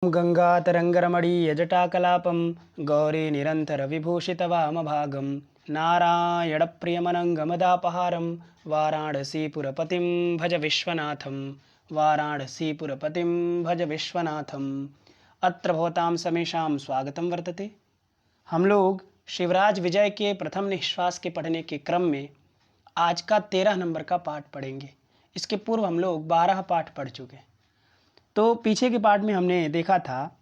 गङ्गातरङ्गरमणीयजटाकलापं गौरीनिरन्तरविभूषितवामभागं नारायणप्रियमनङ्गमदापहारं वाराणसीपुरपतिं भज विश्वनाथं वाराणसीपुरपतिं भज विश्वनाथम्। अत्र भवतां समेषां स्वागतं वर्तते। हम लोग शिवराज विजय के प्रथम निश्वास के पढ़ने के क्रम में आज का 13 नंबर का पाठ पढ़ेंगे। इसके पूर्व हम लोग 12 पाठ पढ़ चुके हैं। तो पीछे के पाठ में हमने देखा था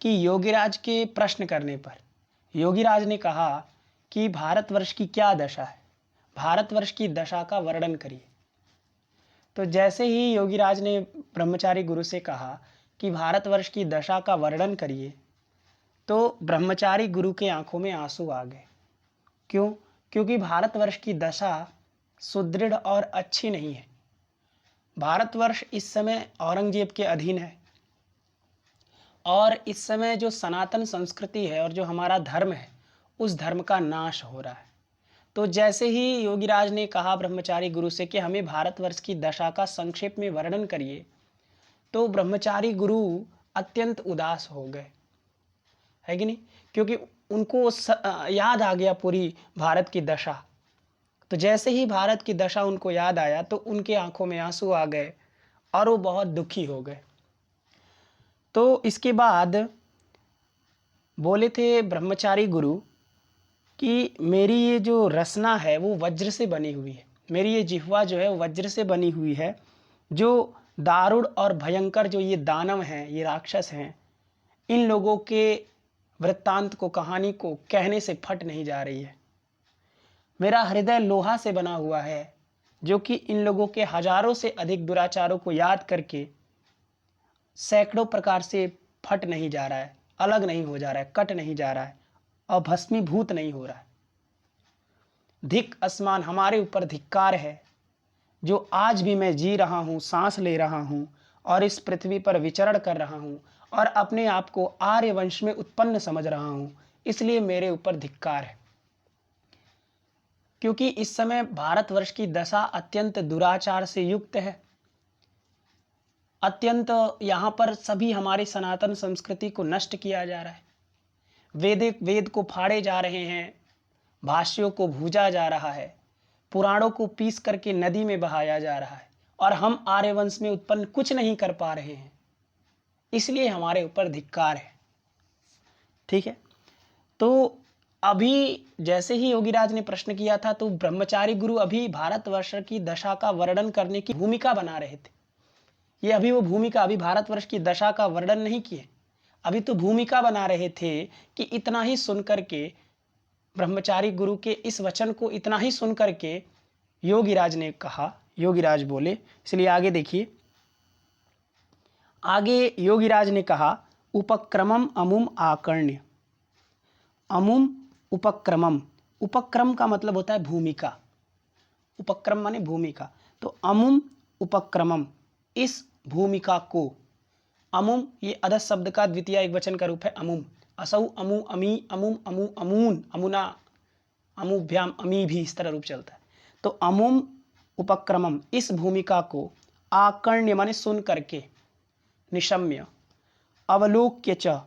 कि योगीराज के प्रश्न करने पर योगीराज ने कहा कि भारतवर्ष की क्या दशा है, भारतवर्ष की दशा का वर्णन करिए। तो जैसे ही योगीराज ने ब्रह्मचारी गुरु से कहा कि भारतवर्ष की दशा का वर्णन करिए, तो ब्रह्मचारी गुरु के आंखों में आंसू आ गए। क्यों? क्योंकि भारतवर्ष की दशा सुदृढ़ और अच्छी नहीं है। भारतवर्ष इस समय औरंगजेब के अधीन है और इस समय जो सनातन संस्कृति है और जो हमारा धर्म है, उस धर्म का नाश हो रहा है। तो जैसे ही योगीराज ने कहा ब्रह्मचारी गुरु से कि हमें भारतवर्ष की दशा का संक्षेप में वर्णन करिए, तो ब्रह्मचारी गुरु अत्यंत उदास हो गए, है कि नहीं? क्योंकि उनको याद आ गया पूरी भारत की दशा। तो जैसे ही भारत की दशा उनको याद आया तो उनके आंखों में आंसू आ गए और वो बहुत दुखी हो गए। तो इसके बाद बोले थे ब्रह्मचारी गुरु कि मेरी ये जो रसना है वो वज्र से बनी हुई है, मेरी ये जिह्वा जो है वो वज्र से बनी हुई है। जो दारुण और भयंकर जो ये दानव हैं, ये राक्षस हैं, इन लोगों के वृत्तांत को, कहानी को कहने से फट नहीं जा रही है। मेरा हृदय लोहा से बना हुआ है, जो कि इन लोगों के हजारों से अधिक दुराचारों को याद करके सैकड़ों प्रकार से फट नहीं जा रहा है, अलग नहीं हो जा रहा है, कट नहीं जा रहा है और भस्मीभूत नहीं हो रहा है। धिक आसमान, हमारे ऊपर धिक्कार है जो आज भी मैं जी रहा हूँ, सांस ले रहा हूँ और इस पृथ्वी पर विचरण कर रहा हूँ और अपने आप को आर्य वंश में उत्पन्न समझ रहा हूँ, इसलिए मेरे ऊपर धिक्कार है। क्योंकि इस समय भारतवर्ष की दशा अत्यंत दुराचार से युक्त है। अत्यंत यहाँ पर सभी हमारी सनातन संस्कृति को नष्ट किया जा रहा है। वेद को फाड़े जा रहे हैं, भाष्यों को भूजा जा रहा है, पुराणों को पीस करके नदी में बहाया जा रहा है और हम आर्यवंश में उत्पन्न कुछ नहीं कर पा रहे हैं, इसलिए हमारे ऊपर धिक्कार है। ठीक है। तो अभी जैसे ही योगीराज ने प्रश्न किया था तो ब्रह्मचारी गुरु अभी भारतवर्ष की दशा का वर्णन करने की भूमिका बना रहे थे। ये अभी वो भूमिका, अभी भारतवर्ष की दशा का वर्णन नहीं किए, अभी तो भूमिका बना रहे थे कि इतना ही सुनकर के, ब्रह्मचारी गुरु के इस वचन को इतना ही सुनकर के योगीराज ने कहा, योगीराज बोले, इसलिए आगे देखिए। आगे योगीराज ने कहा, उपक्रमम अमुम आकर्ण्य। अमुम उपक्रमम, उपक्रम का मतलब होता है भूमिका, उपक्रम माने भूमिका। तो अमुम उपक्रमम, इस भूमिका को, अमुम ये अधः शब्द का द्वितीय एकवचन का रूप है अमुम। असौ, अमु, अमी, अमुम, अमु, अमून, अमुना, अमुभ्याम, अमी भी इस तरह रूप चलता है। तो अमुम उपक्रमम, इस भूमिका को, आकर्ण्य माने सुन करके, निशम्य, अवलोक्य च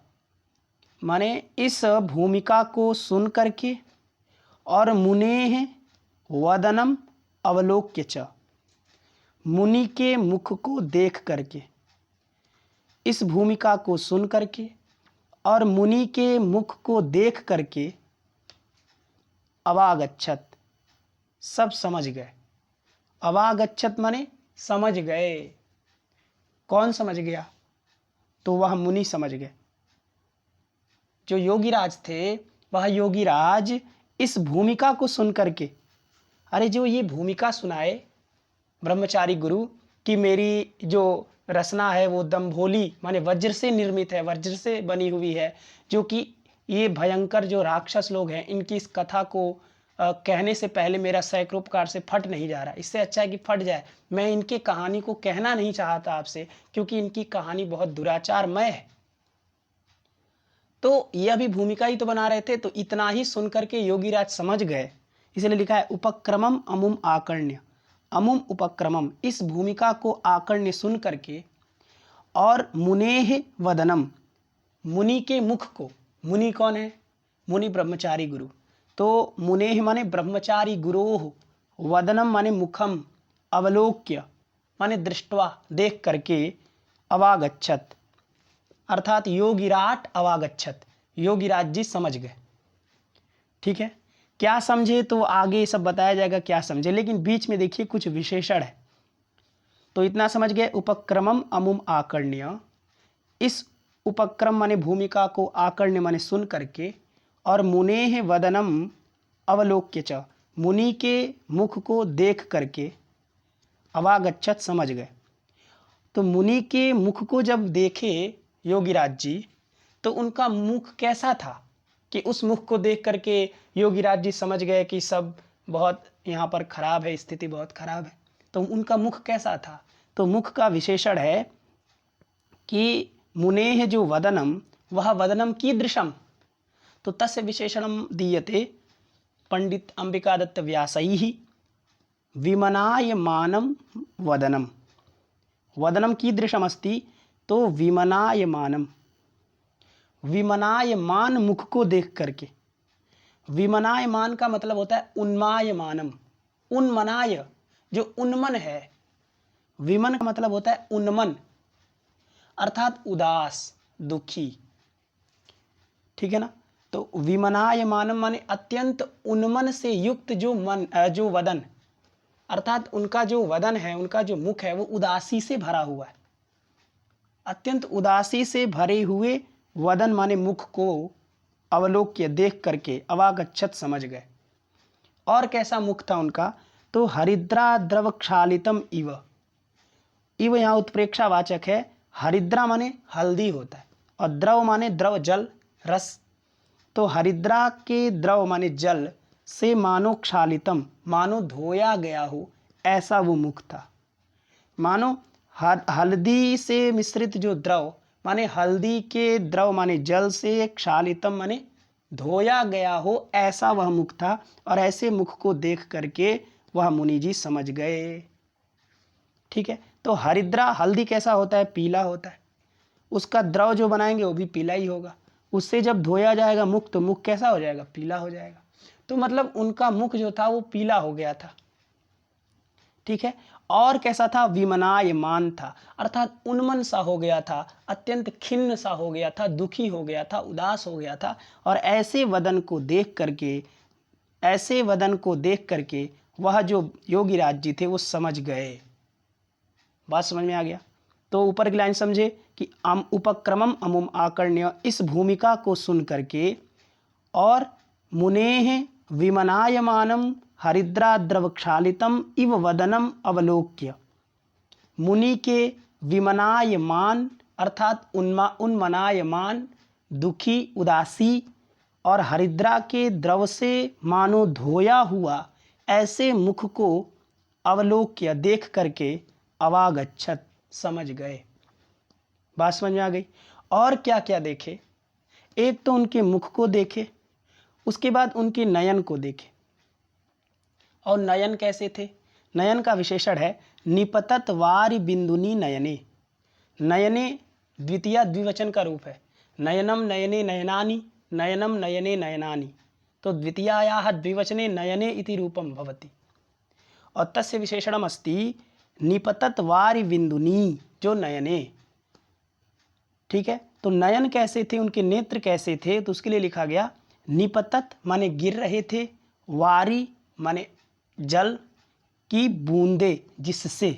माने इस भूमिका को सुन करके, और मुनेः वदनम अवलोक्य च, मुनि के मुख को देख करके, इस भूमिका को सुन करके और मुनि के मुख को देख करके, अवागच्छत, सब समझ गए। अवागच्छत माने समझ गए। कौन समझ गया? तो वह मुनि समझ गए। जो योगीराज थे, वह योगीराज इस भूमिका को सुन करके, अरे जो ये भूमिका सुनाए ब्रह्मचारी गुरु कि मेरी जो रचना है वो दंभोली माने वज्र से निर्मित है, वज्र से बनी हुई है, जो कि ये भयंकर जो राक्षस लोग हैं, इनकी इस कथा को कहने से पहले मेरा सैकड़ों प्रकार से फट नहीं जा रहा। इससे अच्छा है कि फट जाए। मैं इनकी कहानी को कहना नहीं चाहता आपसे, क्योंकि इनकी कहानी बहुत दुराचारमय है। तो यह भी भूमिका ही तो बना रहे थे। तो इतना ही सुन करके योगीराज समझ गए, इसलिए लिखा है उपक्रमम अमुम आकर्ण्य। अमुम उपक्रमम, इस भूमिका को आकर्ण्य सुन करके, और मुनेः वदनम, मुनि के मुख को, मुनि कौन है? मुनि ब्रह्मचारी गुरु। तो मुनेह माने ब्रह्मचारी गुरोह, वदनम माने मुखम, अवलोक्य माने दृष्टवा देख करके, अवागच्छत अर्थात योगिराट अवागच्छत, योगिराज जी समझ गए। ठीक है, क्या समझे तो आगे सब बताया जाएगा क्या समझे, लेकिन बीच में देखिए कुछ विशेषण है। तो इतना समझ गए, उपक्रमम अमुम आकर्ण्य, इस उपक्रम माने भूमिका को, आकर्ण्य माने सुन करके, और मुनेह वदनम अवलोक्य च, मुनि के मुख को देख करके, अवागच्छत समझ गए। तो मुनि के मुख को जब देखे योगीराज जी, तो उनका मुख कैसा था कि उस मुख को देख करके योगीराज जी समझ गए कि सब बहुत यहाँ पर खराब है, स्थिति बहुत खराब है। तो उनका मुख कैसा था? तो मुख का विशेषण है कि मुनेह जो वदनम, वह वदनम कीदृशम, तो तस्य विशेषणम दीयते पंडित अंबिकादत्त व्यासैः, विमनायमानं वदनम। वदनम कीदृशमस्ति, तो विमनायमानम, विमनायमान मुख को देख करके। विमनायमान का मतलब होता है उन्मायमानम, उन्मनाय जो उन्मन है, विमन का मतलब होता है उन्मन अर्थात उदास, दुखी। ठीक है ना, तो विमनायमानम माने अत्यंत उन्मन से युक्त जो मन, जो वदन, अर्थात उनका जो वदन है, उनका जो मुख है, वो उदासी से भरा हुआ है। अत्यंत उदासी से भरे हुए वदन माने मुख को अवलोक्य देख करके, अवागच्छत समझ गए। और कैसा मुख था उनका, तो हरिद्रा द्रव क्षालितम इव, इव यहाँ उत्प्रेक्षावाचक है। हरिद्रा माने हल्दी होता है, और द्रव माने द्रव, जल, रस। तो हरिद्रा के द्रव माने जल से मानो क्षालितम, मानो धोया गया हो, ऐसा वो मुख था। मानो हल्दी से मिश्रित जो द्रव माने हल्दी के द्रव माने जल से, क्षालितम माने धोया गया हो, ऐसा वह मुख था। और ऐसे मुख को देख करके वह मुनि जी समझ गए। ठीक है, तो हरिद्रा, हल्दी कैसा होता है? पीला होता है। उसका द्रव जो बनाएंगे वो भी पीला ही होगा। उससे जब धोया जाएगा मुख, तो मुख कैसा हो जाएगा? पीला हो जाएगा। तो मतलब उनका मुख जो था वो पीला हो गया था। ठीक है, और कैसा था? विमनायमान था, अर्थात उन्मन सा हो गया था, अत्यंत खिन्न सा हो गया था, दुखी हो गया था, उदास हो गया था। और ऐसे वदन को देख करके, ऐसे वदन को देख करके वह जो योगीराज जी थे वो समझ गए। बात समझ में आ गया? तो ऊपर की लाइन समझे कि उपक्रमम अमुम आकर्ण्य, इस भूमिका को सुन करके, और मुनेह विमनायमानम हरिद्राद्रव क्षालितम इव वदनम अवलोक्य, मुनि के विमनायमान अर्थात उन्मनायमान, दुखी, उदासी, और हरिद्रा के द्रव से मानो धोया हुआ, ऐसे मुख को अवलोक्य देख करके, अवागच्छत समझ गए। बात समझ में आ गई? और क्या क्या देखे? एक तो उनके मुख को देखे, उसके बाद उनके नयन को देखे। और नयन कैसे थे? नयन का विशेषण है निपतत वारि बिंदुनी नयने। नयने द्वितीय द्विवचन का रूप है। नयनम नयने नयनानि, नयनम नयने नयनानि। तो द्वितीयायाः द्विवचने नयने इति रूपम भवति। और तस्य विशेषणम अस्ति निपतत वारि बिंदुनी, जो नयने। ठीक है, तो नयन कैसे थे, उनके नेत्र कैसे थे? तो उसके लिए लिखा गया निपतत माने गिर रहे थे, वारी माने जल की बूंदे, जिससे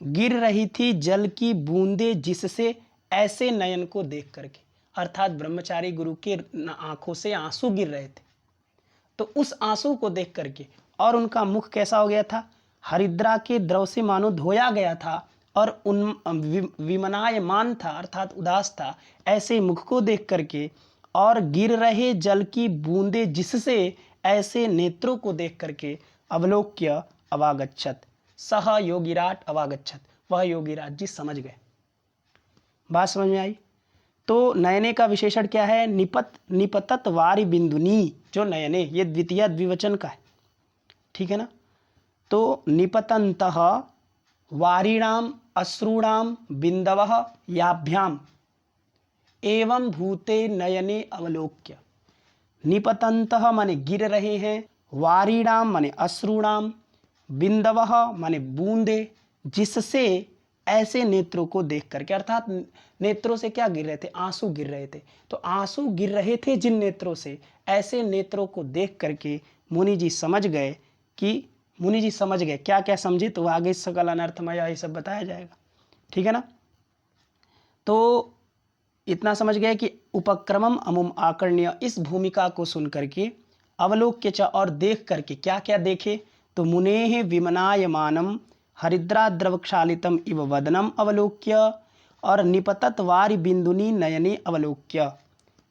गिर रही थी जल की बूंदे, जिससे ऐसे नयन को देख करके, अर्थात ब्रह्मचारी गुरु के आंखों से आंसू गिर रहे थे। तो उस आंसू को देख करके, और उनका मुख कैसा हो गया था? हरिद्रा के द्रव से मानो धोया गया था, और विमनायमान था अर्थात उदास था। ऐसे मुख को देख करके, और गिर रहे जल की बूंदे जिससे, ऐसे नेत्रों को देख करके, अवलोक्य अवागच्छत, सह योगिराट अवागच्छत, वह योगिराज जी समझ गए। बात समझ में आई? तो नयने का विशेषण क्या है? निपतत वारि बिंदुनी, जो नयने, ये द्वितीय द्विवचन का है। ठीक है ना? तो निपतंतः वारिणाम अश्रूणाम बिंदवः याभ्याम, एवं भूते नयने अवलोक्य। निपतन्तः माने गिर रहे हैं, वारीणाम माने अश्रूणाम, बिंदवः माने बूंदे, जिससे ऐसे नेत्रों को देख करके, अर्थात नेत्रों से क्या गिर रहे थे, आंसू गिर रहे थे। तो आंसू गिर रहे थे जिन नेत्रों से, ऐसे नेत्रों को देख करके मुनि जी समझ गए क्या क्या समझे, तो आगे सकल अनर्थमय ये सब बताया जाएगा। ठीक है ना। तो इतना समझ गए कि उपक्रमम अमुम आकर्ण्य, इस भूमिका को सुन करके, अवलोक्य च और देख करके, क्या क्या देखे, तो मुनेः विमनायमानम हरिद्राद्रवक्षालितम इव वदनम अवलोक्य, और निपतत वारि बिंदुनी नयने अवलोक्य,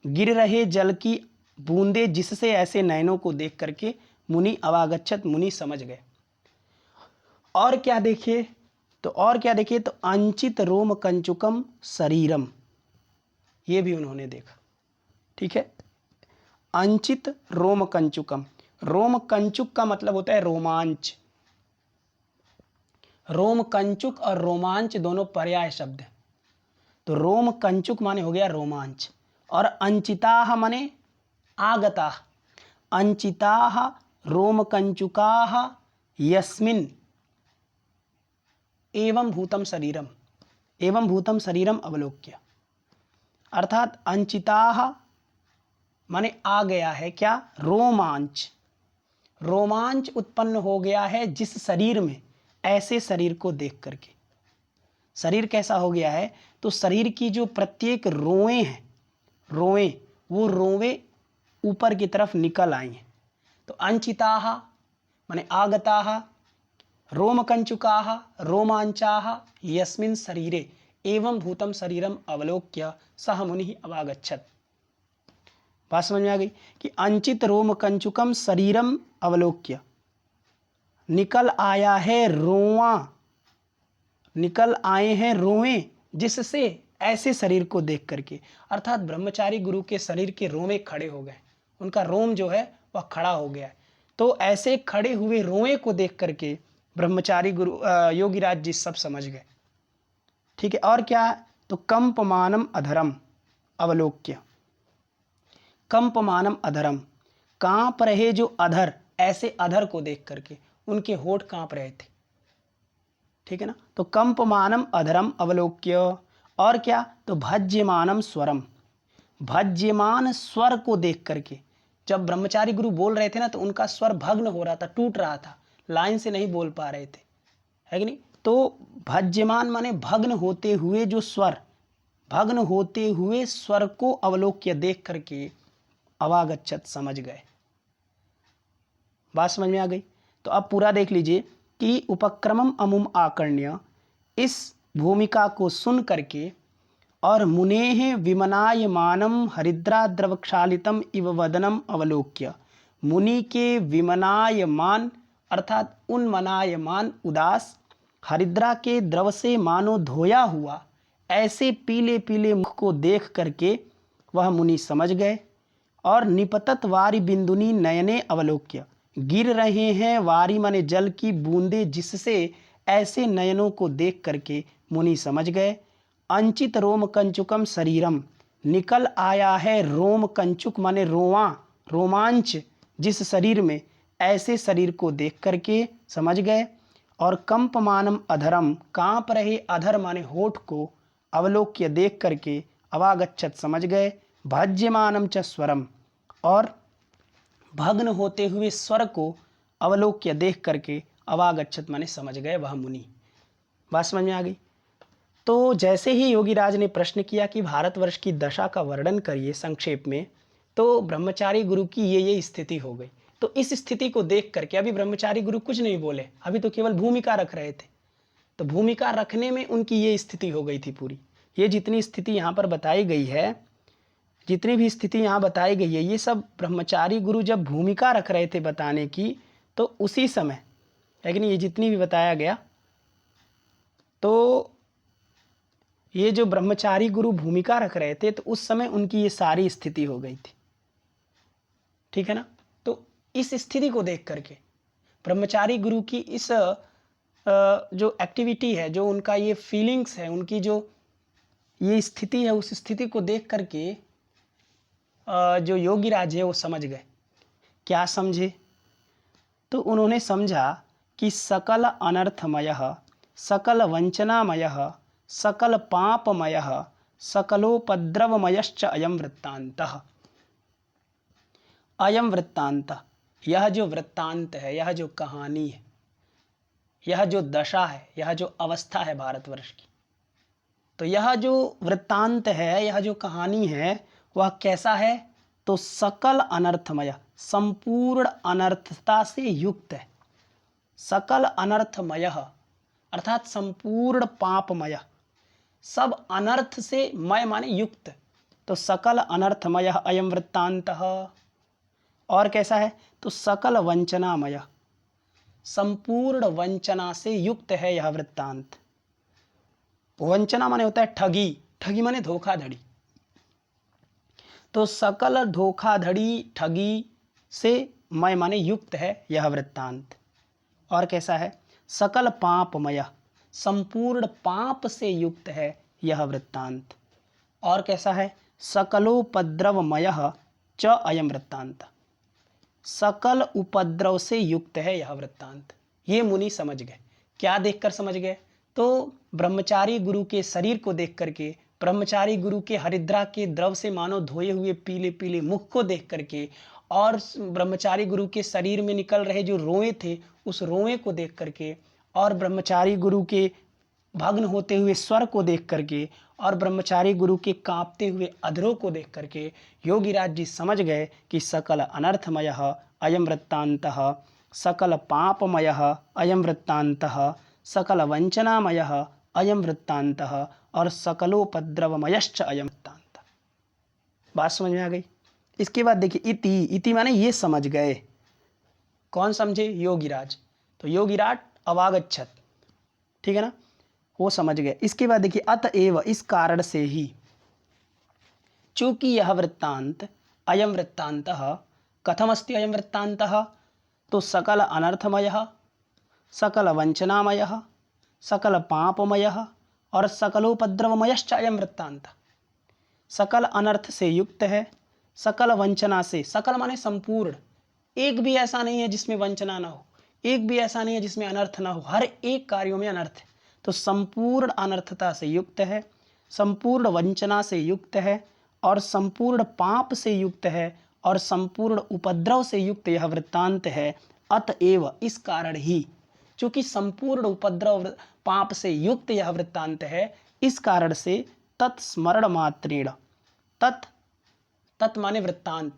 गिर रहे जल की बूंदे जिससे ऐसे नयनों को देख करके मुनि अवागच्छत, मुनि समझ गए। और क्या देखे, तो अंचित रोम कंचुकम शरीरम, ये भी उन्होंने देखा। ठीक है। अंचित रोम कंचुकम, रोम कंचुक का मतलब होता है रोमांच। रोम कंचुक और रोमांच दोनों पर्याय शब्द हैं। तो रोम कंचुक माने हो गया रोमांच, और अंचिताः माने आगता। अंचिताः रोम कंचुकाः यस्मिन् एवं भूतम शरीरम अवलोक्य, अर्थात अंचिताः माने आ गया है क्या, रोमांच। रोमांच उत्पन्न हो गया है जिस शरीर में, ऐसे शरीर को देख करके। शरीर कैसा हो गया है, तो शरीर की जो प्रत्येक रोएं हैं, वो रोएं ऊपर की तरफ निकल आई हैं। तो अंचिताः माने आगताः, रोमकंचुकाः रोमांचाः यस्मिन् शरीरे एवं भूतम शरीरम अवलोक्य सह मुनिः अवागच्छत्। बात समझ में आ गई कि अंचित रोम कंचुकम शरीरम अवलोक्य, निकल आए हैं रोएं जिससे ऐसे शरीर को देख करके, अर्थात ब्रह्मचारी गुरु के शरीर के रोमे खड़े हो गए, उनका रोम जो है वह खड़ा हो गया है। तो ऐसे खड़े हुए रोए को देख करके ब्रह्मचारी गुरु योगीराज जी सब समझ गए। ठीक है। और क्या, तो कंपमानम अधरम अवलोक्य, कंपमानम अधरम, कांप रहे जो अधर, ऐसे अधर को देख करके उनके होठ कांप रहे थे। ठीक है ना। तो कंपमानम अधरम अवलोक्य। और क्या, तो भज्यमानम स्वरम, भज्यमान स्वर को देख करके, जब ब्रह्मचारी गुरु बोल रहे थे ना, तो उनका स्वर भग्न हो रहा था, टूट रहा था, लाइन से नहीं बोल पा रहे थे, है कि नहीं। तो भज्यमान माने भग्न होते हुए जो स्वर, भग्न होते हुए स्वर को अवलोक्य देख करके अवागच्छत समझ गए। बात समझ में आ गई। तो अब पूरा देख लीजिए कि उपक्रमम अमुम आकर्ण्य, इस भूमिका को सुन करके, और मुनेः विमनायमानम हरिद्राद्रवक्षालितम इव वदनम अवलोक्य, मुनि के विमनायमान अर्थात उन्मनायमान उदास, हरिद्रा के द्रव से मानो धोया हुआ ऐसे पीले पीले मुख को देख करके वह मुनि समझ गए। और निपतत वारी बिंदुनी नयने अवलोक्य, गिर रहे हैं वारी माने जल की बूंदे जिससे ऐसे नयनों को देख करके मुनि समझ गए। अंचित रोम कंचुकम शरीरम, निकल आया है रोम कंचुक माने रोवां, रोमांच जिस शरीर में, ऐसे शरीर को देख करके समझ गए। और कंपमानम अधरम, कांप रहे अधर माने होठ को अवलोक्य देख करके अवागच्छत समझ गए। भज्यमानम च स्वरम, और भग्न होते हुए स्वर को अवलोक्य देख करके अवागच्छत माने समझ गए वह मुनि। बात समझ में आ गई। तो जैसे ही योगीराज ने प्रश्न किया कि भारतवर्ष की दशा का वर्णन करिए संक्षेप में, तो ब्रह्मचारी गुरु की ये स्थिति हो गई। तो इस स्थिति को देख करके अभी ब्रह्मचारी गुरु कुछ नहीं बोले, अभी तो केवल भूमिका रख रहे थे। तो भूमिका रखने में उनकी ये स्थिति हो गई थी पूरी। ये जितनी स्थिति यहाँ पर बताई गई है, जितनी भी स्थिति यहाँ बताई गई है, ये सब ब्रह्मचारी गुरु जब भूमिका रख रहे थे बताने की, तो उसी समय, लेकिन ये जितनी भी बताया गया, तो ये जो ब्रह्मचारी गुरु भूमिका रख रहे थे, तो उस समय उनकी ये सारी स्थिति हो गई थी। ठीक है ना। तो इस स्थिति को देख करके ब्रह्मचारी गुरु की इस जो एक्टिविटी है, जो उनका ये फीलिंग्स है, उनकी जो ये स्थिति है, उस स्थिति को देख करके जो योगी राज है वो समझ गए। क्या समझे? तो उन्होंने समझा कि सकल अनर्थमयः, सकल वंचनामयः, सकल पापमयः, सकलोपद्रवमयश्च अयम वृत्तांतः। अयम वृत्तांत, यह जो वृत्तांत है, यह जो कहानी है, यह जो दशा है, यह जो अवस्था है भारतवर्ष की, तो यह जो वृत्तांत है, यह जो कहानी है, वह कैसा है? तो सकल अनर्थमय, संपूर्ण अनर्थता से युक्त है। सकल अनर्थमय अर्थात संपूर्ण पापमय, सब अनर्थ से मय माने युक्त। तो सकल अनर्थमय अयम वृत्तांतः। और कैसा है? तो सकल वंचनामय, संपूर्ण वंचना से युक्त है यह वृत्तांत। वंचना माने होता है ठगी, ठगी माने धोखाधड़ी। तो सकल धोखाधड़ी ठगी से मय माने युक्त है यह वृत्तांत। और कैसा है? सकल पापमय, संपूर्ण पाप से युक्त है यह वृत्तांत। और कैसा है? सकलोपद्रवमय च अयम वृत्तांत, सकल उपद्रव से युक्त है यह वृत्तांत। ये मुनि समझ गए। क्या देखकर समझ गए? तो ब्रह्मचारी गुरु के शरीर को देख करके, ब्रह्मचारी गुरु के हरिद्रा के द्रव से मानो धोए हुए पीले पीले मुख को देख करके, और ब्रह्मचारी गुरु के शरीर में निकल रहे जो रोए थे उस रोए को देख करके, और ब्रह्मचारी गुरु के भग्न होते हुए स्वर को देख करके, और ब्रह्मचारी गुरु के कांपते हुए अधरों को देख करके योगीराज जी समझ गए कि सकल अनर्थमयः अयम वृत्तांतः, सकल पापमयः अयम वृत्तांतः, सकल वंचनामयः अयम वृत्तांतः, और सकलोपद्रवमयश्च अयम वृत्तांतः। बात समझ में आ गई? इसके बाद देखिए इति, इति माने ये समझ गए। कौन समझे? योगीराज। तो योगीराज अवागच्छत, ठीक है ना, वो समझ गए। इसके बाद देखिए अतएव, इस कारण से ही, चूंकि यह वृत्तांत अयम वृत्तांतः, कथमस्ति अयम वृत्तांतः? तो सकल अनर्थमयः, सकल वंचनामयः, सकल पापमयः और सकलोपद्रवमयश्च अयम वृत्तांतः। सकल अनर्थ से युक्त है, सकल वंचना से, सकल माने संपूर्ण, एक भी ऐसा नहीं है जिसमें वंचना ना हो, एक भी ऐसा नहीं है जिसमें अनर्थ ना हो, हर एक कार्यों में अनर्थ है। तो संपूर्ण अनर्थता से युक्त है, संपूर्ण वंचना से युक्त है, और संपूर्ण पाप से युक्त है, और संपूर्ण उपद्रव से युक्त यह वृत्तांत है। अतएव, इस कारण ही, चूंकि संपूर्ण उपद्रव पाप से युक्त यह वृत्तांत है, इस कारण से तत्स्मरण मात्रेण, तत् माने वृत्तांत,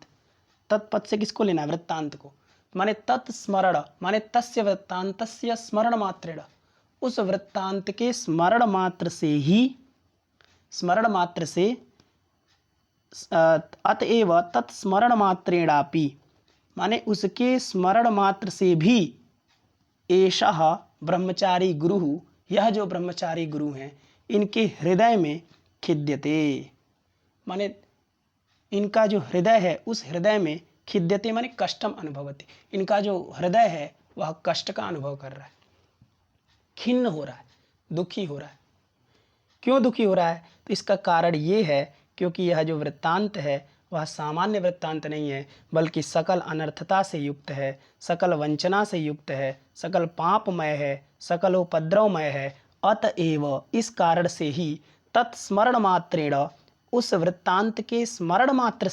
तत्पद से किसको लेना है? वृत्तांत को। माने तत्स्मरण माने तस्य वृत्तांतस्य स्मरण मात्रेण, उस वृत्तांत के स्मरण मात्र से ही, स्मरण मात्र से, अतएव तत्स्मरण मात्रेणापि, माने उसके स्मरण मात्र से भी, एषः ब्रह्मचारी गुरु, यह जो ब्रह्मचारी गुरु हैं, इनके हृदय में खिद्यते, माने इनका जो हृदय है उस हृदय में, खिद्यते माने कष्टम अनुभवति, इनका जो हृदय है वह कष्ट का अनुभव कर रहा है, खिन्न हो रहा है, दुखी हो रहा है। क्यों दुखी हो रहा है? तो इसका कारण ये है क्योंकि यह जो वृत्तांत है वह सामान्य वृत्तांत नहीं है, बल्कि सकल अनर्थता से युक्त है, सकल वंचना से युक्त है, सकल पापमय है, सकल उपद्रवमय है। अतएव, इस कारण से ही, तत्स्मरण मात्रेण, उस वृत्तांत के स्मरण मात्र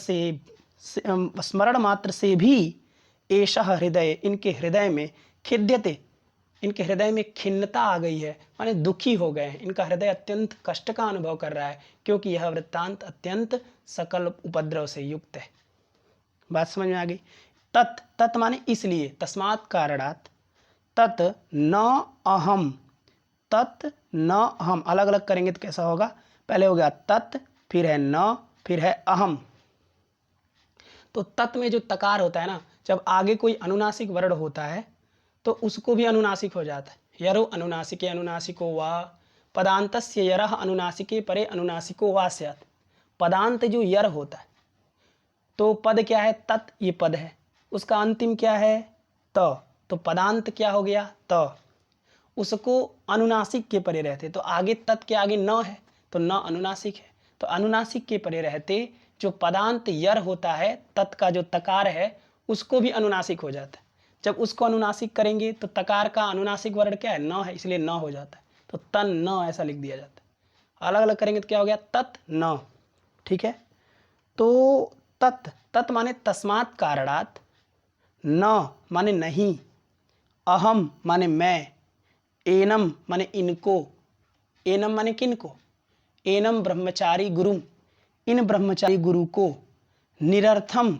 से भी, एषः हृदय, इनके हृदय में, खिद्यते, इनके हृदय में खिन्नता आ गई है, माने दुखी हो गए हैं, इनका हृदय अत्यंत कष्ट का अनुभव कर रहा है, क्योंकि यह वृत्तांत अत्यंत सकल उपद्रव से युक्त है। बात समझ में आ गई? तत् माने इसलिए, तस्मात् कारणात्, तत् न अहम, तत् न अहम, अलग अलग करेंगे तो कैसा होगा? पहले हो गया तत्, फिर है न, फिर है अहम। तो तत् में जो तकार होता है ना, जब आगे कोई अनुनासिक वर्ण होता है तो उसको भी अनुनासिक हो जाता है। यरो अनुनासिके अनुनासिको वा, पदांतस्य यरः अनुनासिके परे अनुनासिको वा स्यात्। पदांत जो यर होता है, तो पद क्या है? तत्, ये पद है, उसका अंतिम क्या है? त, तो पदांत क्या हो गया? त। उसको अनुनासिक के परे रहते, तो आगे तत् के आगे न है, तो न अनुनासिक है। तो अनुनासिक के परे रहते जो पदांत यर होता है, तत् का जो तकार है उसको भी अनुनासिक हो जाता है। जब उसको अनुनासिक करेंगे तो तकार का अनुनासिक वर्ण क्या है, न है, इसलिए न हो जाता है। तो तन न ऐसा लिख दिया जाता है। अलग अलग करेंगे तो क्या हो गया, तत् न। ठीक है, तो तत्, तत् माने तस्मात् कारणात्, न माने नहीं, अहम माने मैं, एनम माने इनको, एनम माने किनको, एनम ब्रह्मचारी गुरुम, इन ब्रह्मचारी गुरु को, निरर्थम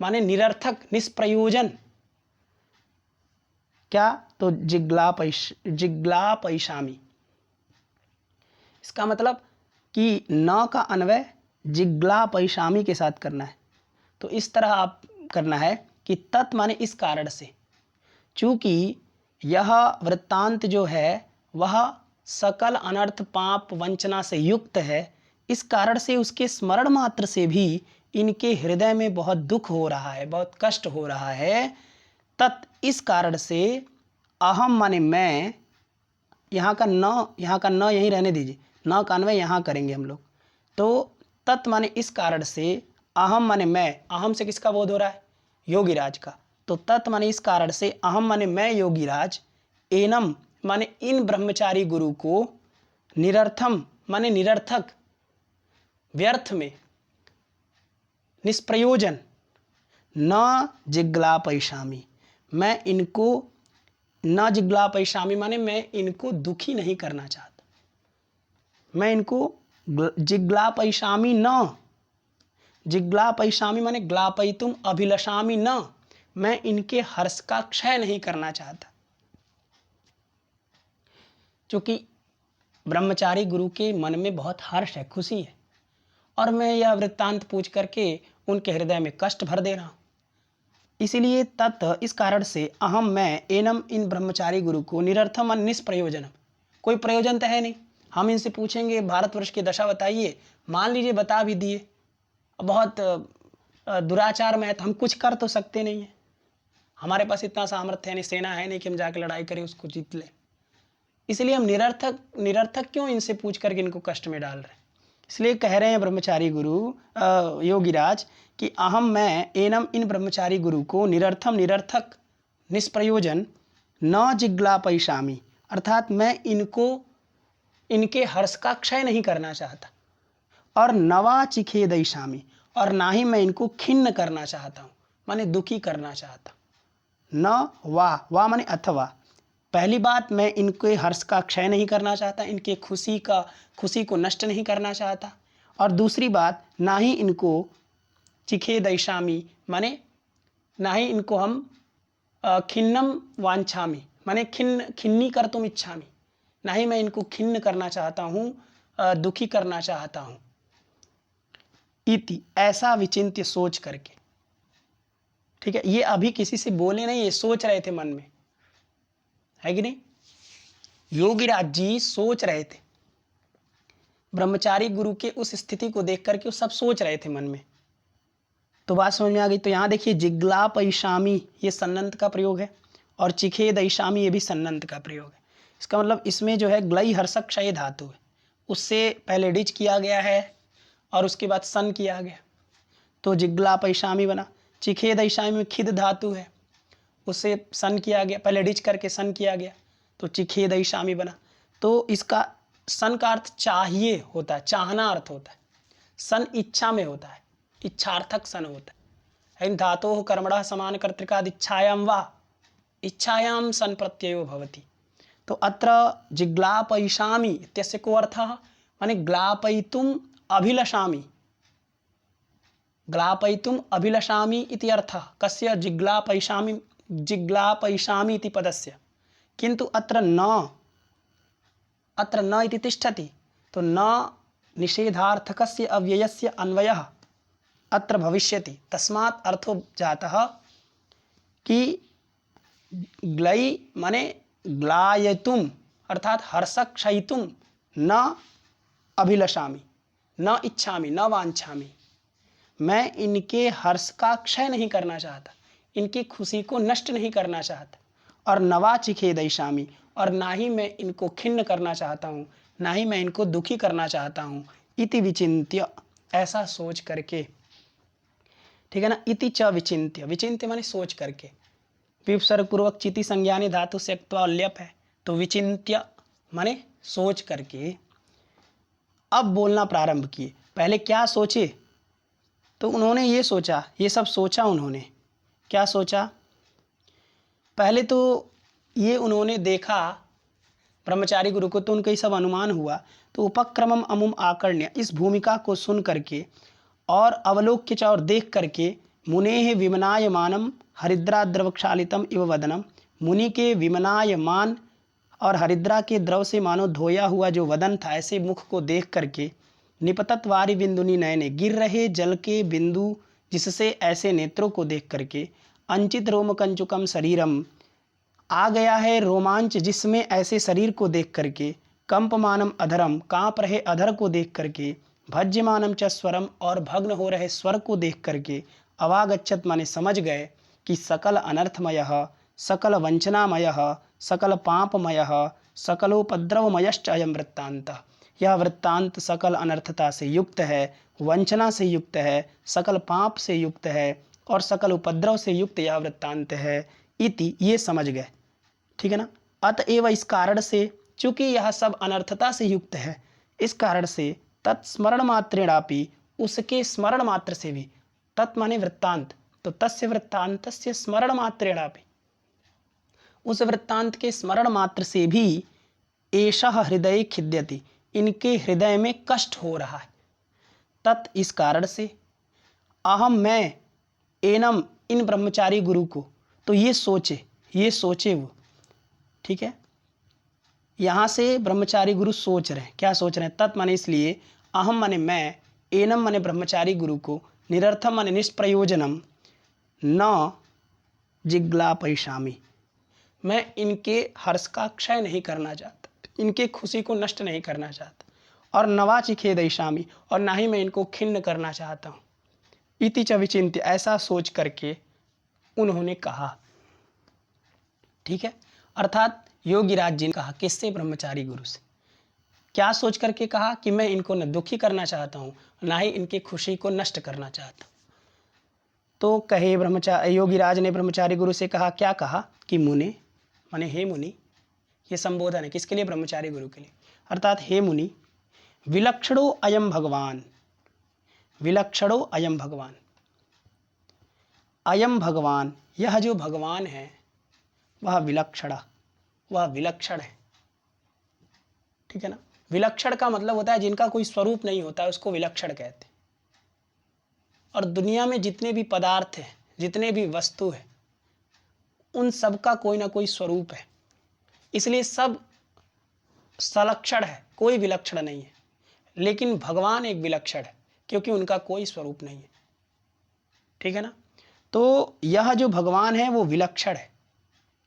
माने निरर्थक, निष्प्रयोजन, क्या, तो जिग्लापयिषामि। इसका मतलब कि न का अन्वय जिग्लापयिषामि के साथ करना है। तो इस तरह आप करना है कि तत् माने इस कारण से, चूंकि यह वृत्तांत जो है वह सकल अनर्थ पाप वंचना से युक्त है, इस कारण से उसके स्मरण मात्र से भी इनके हृदय में बहुत दुख हो रहा है, बहुत कष्ट हो रहा है। तत् इस कारण से, अहम माने मैं, यहाँ का न यहीं रहने दीजिए, न का अन्वय यहाँ करेंगे हम लोग। तो तत् माने इस कारण से, अहम माने मैं, अहम से किसका बोध हो रहा है, योगीराज का। तो तत् माने इस कारण से, अहम माने मैं योगीराज, एनम माने इन ब्रह्मचारी गुरु को, निरर्थम माने निरर्थक, व्यर्थ में, निष्प्रयोजन, न जिग्लापयिषामि, मैं इनको, न जिग्लापयिषामि माने मैं इनको दुखी नहीं करना चाहता, मैं इनको जिग्लापयिषामि न, जिग्लापयिषामि माने ग्लापयितुम अभिलषामि न, मैं इनके हर्ष का क्षय नहीं करना चाहता। क्योंकि ब्रह्मचारी गुरु के मन में बहुत हर्ष है, खुशी है, और मैं यह वृत्तांत पूछ करके उनके हृदय में कष्ट भर दे रहा हूँ। इसीलिए तत् इस कारण से, अहम मैं, एनम इन ब्रह्मचारी गुरु को, निरर्थम और निष्प्रयोजनम, कोई प्रयोजन तो है नहीं। हम इनसे पूछेंगे भारतवर्ष की दशा बताइए, मान लीजिए बता भी दिए, बहुत दुराचार में है, तो हम कुछ कर तो सकते नहीं है, हमारे पास इतना सामर्थ्य है नहीं, सेना है नहीं कि हम जाके लड़ाई करें उसको जीत लें। इसलिए हम निरर्थक क्यों इनसे पूछ करके इनको कष्ट में डाल रहे हैं। इसलिए कह रहे हैं ब्रह्मचारी गुरु योगीराज कि अहम मैं, एनम इन ब्रह्मचारी गुरु को, निरर्थम निरर्थक, निष्प्रयोजन, न जिग्लापयिषामि, अर्थात मैं इनको, इनके हर्ष का क्षय नहीं करना चाहता, और नवा चिखेदयिषामि, और ना ही मैं इनको खिन्न करना चाहता हूँ, माने दुखी करना चाहता। न वाह माने अथवा, पहली बात मैं इनके हर्ष का क्षय नहीं करना चाहता, इनके खुशी को नष्ट नहीं करना चाहता, और दूसरी बात, ना ही इनको चिखेदयिषामि माने ना ही इनको हम खिन्नम वांछामि माने खिन्नी कर तुम इच्छामि, ना ही मैं इनको खिन्न करना चाहता हूँ, दुखी करना चाहता हूँ। इति, ऐसा विचिंत्य, सोच करके। ठीक है, ये अभी किसी से बोले नहीं, ये सोच रहे थे मन में, है कि नहीं। योगीराज जी सोच रहे थे, ब्रह्मचारी गुरु के उस स्थिति को देख करके वो सब सोच रहे थे मन में। तो बात समझ में आ गई। तो यहाँ देखिए, जिग्लापयिषामि ये सन्नंत का प्रयोग है, और चिखेदयिषामि ये भी सन्नंत का प्रयोग है। इसका मतलब इसमें जो है ग्लई हर्षक क्षय धातु है, उससे पहले डिच किया गया है और उसके बाद सन किया गया, तो जिग्लापयिषामि बना। चिखेदयिषामि में खिद धातु है, उससे सन किया गया, पहले डिच करके सन किया गया, तो चिखेदयिषामि बना। तो इसका सन का अर्थ चाहिए होता है, चाहना अर्थ होता है, सन इच्छा में होता है, इच्छार्थक सन होता है। इन धातोः कर्मणः समान कर्तृकाद इच्छायां वा इच्छायां सन प्रत्ययो भवति। तो अत्र जिग्लापयिषामि इत्यस्य को अर्थः माने ग्लापयितुम् अभिलषामि, ग्लापयितुम् अभिलषामि इति अर्थः कस्य, जिग्लापयिषामि इति पदस्य। किन्तु अत्र न इति तिष्ठति, तो न निषेधार्थकस्य अव्ययस्य अन्वयः अत्र भविष्यति, तस्मात् अर्थो जातः कि ग्लई माने ग्लायतुम अर्थात हर्षक्षयितुम, न अभिलषामि, न इच्छामि, न वांछामि, मैं इनके हर्ष का क्षय नहीं करना चाहता, इनकी खुशी को नष्ट नहीं करना चाहता, और नवा चिखेदयिषामि, और ना ही मैं इनको खिन्न करना चाहता हूँ, ना ही मैं इनको दुखी करना चाहता हूँ। इति विचिन्त्य, ऐसा सोच करके, ठीक है ना। इति च विचिन्त्य, विचिन्त्य माने सोच करके, विसर्ग पूर्वक चिति संज्ञाने धातु से ल्यप है, तो विचिन्त्य माने सोच करके अब बोलना प्रारंभ किए। पहले क्या सोचे, तो उन्होंने ये सोचा, ये सब सोचा उन्होंने। क्या सोचा, पहले तो ये उन्होंने देखा ब्रह्मचारी गुरु को, तो उनका ये सब अनुमान हुआ। तो उपक्रमम अमुम आकर्ण्य, इस भूमिका को सुन करके और अवलोक्य च, और देख करके, मुनेः विमनायमानम हरिद्राद्रवक्षालितम इव वदनम, मुनि के विमनायमान और हरिद्रा के द्रव से मानो धोया हुआ जो वदन था, ऐसे मुख को देख करके, निपतत वारि बिंदुनि नयने, गिर रहे जल के बिंदु जिससे ऐसे नेत्रों को देख करके, अंचित रोमकंचुकम शरीरम, आ गया है रोमांच जिसमें ऐसे शरीर को देख करके, कंपमानम अधरम, कांप रहे अधर को देख करके, भज्यमानम च स्वरम, और भग्न हो रहे स्वर को देख करके, अवागच्छत माने समझ गए कि सकल अनर्थमय, सकल वंचनामय, सकल पापमय, सकलोपद्रवमयश्च अयम वृत्तांत, यह वृत्तांत सकल अनर्थता से युक्त है, वंचना से युक्त है, सकल पाप से युक्त है और सकल उपद्रव से युक्त यह वृत्तांत है। इति, ये समझ गए, ठीक है ना। अतएव, इस कारण से, चूंकि यह सब अनर्थता से युक्त है, इस कारण से तत्स्मरण मात्रेणापि, उसके स्मरण मात्र से भी, तत् माने वृत्तांत, तो तस्य वृत्तांतस्य स्मरण मात्रेणापि, उस वृत्तांत के स्मरण मात्र से भी, एषः हृदय खिद्यति, इनके हृदय में कष्ट हो रहा है। तत्, इस कारण से, अहम मैं, एनम, इन ब्रह्मचारी गुरु को, तो ये सोचे वो, ठीक है। यहाँ से ब्रह्मचारी गुरु सोच रहे हैं, क्या सोच रहे हैं, तत् माने इसलिए, अहम माने मैं, एनम माने ब्रह्मचारी गुरु को, निरर्थम माने निष्प्रयोजनम, न जिग्लापयिषामि, मैं इनके हर्ष का क्षय नहीं करना चाहता, इनके खुशी को नष्ट नहीं करना चाहता, और नवाचि खेदयिषामि, और ना ही मैं इनको खिन्न करना चाहता हूँ। इति च विचिन्त्य, ऐसा सोच करके उन्होंने कहा, ठीक है। अर्थात योगीराज जी ने कहा, किससे, ब्रह्मचारी गुरु से। क्या सोच करके कहा, कि मैं इनको न दुखी करना चाहता हूँ, ना ही इनकी खुशी को नष्ट करना चाहता हूँ। तो कहे योगीराज ने ब्रह्मचारी गुरु से कहा, क्या कहा, कि मुने, माने हे मुनि, ये संबोधन है किसके लिए, ब्रह्मचारी गुरु के लिए। अर्थात हे मुनि, विलक्षणो अयम भगवान, विलक्षणो अयम भगवान, अयम भगवान, यह जो भगवान है वह विलक्षण, वह विलक्षण है, ठीक है ना। विलक्षण का मतलब होता है जिनका कोई स्वरूप नहीं होता है, उसको विलक्षण कहते हैं। और दुनिया में जितने भी पदार्थ हैं, जितने भी वस्तु है, उन सब का कोई ना कोई स्वरूप है, इसलिए सब सलक्षण है, कोई विलक्षण नहीं है। लेकिन भगवान एक विलक्षण है, क्योंकि उनका कोई स्वरूप नहीं है, ठीक है ना। तो यह जो भगवान है वो विलक्षण है।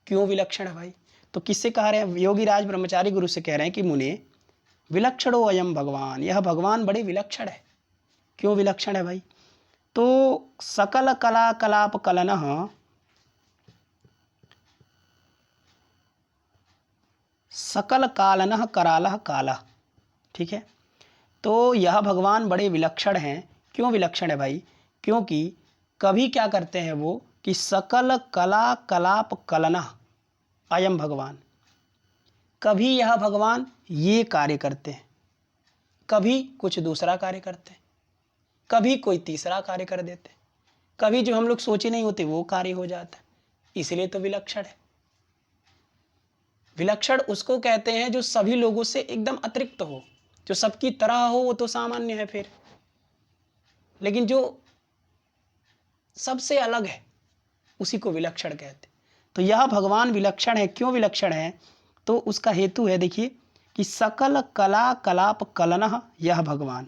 क्यों विलक्षण है भाई, तो किससे कह रहे हैं, योगीराज ब्रह्मचारी गुरु से कह रहे हैं कि मुने, विलक्षणो अयम भगवान, यह भगवान बड़े विलक्षण है। क्यों विलक्षण है भाई, तो सकल कला कलाप कलनः, सकल कालनः करालः काला, ठीक है। तो यह भगवान बड़े विलक्षण हैं। क्यों विलक्षण है भाई, क्योंकि कभी क्या करते हैं वो, कि सकल कला कलाप कलनः अयम भगवान, कभी यह भगवान ये कार्य करते हैं, कभी कुछ दूसरा कार्य करते हैं, कभी कोई तीसरा कार्य कर देते हैं, कभी जो हम लोग सोचे नहीं होते वो कार्य हो जाता है, इसलिए तो विलक्षण है। विलक्षण उसको कहते हैं जो सभी लोगों से एकदम अतिरिक्त हो, जो सबकी तरह हो वो तो सामान्य है फिर, लेकिन जो सबसे अलग है उसी को विलक्षण कहते हैं। तो यह भगवान विलक्षण है। क्यों विलक्षण है, तो उसका हेतु है, देखिए, कि सकल कला कलाप कलनः, यह भगवान,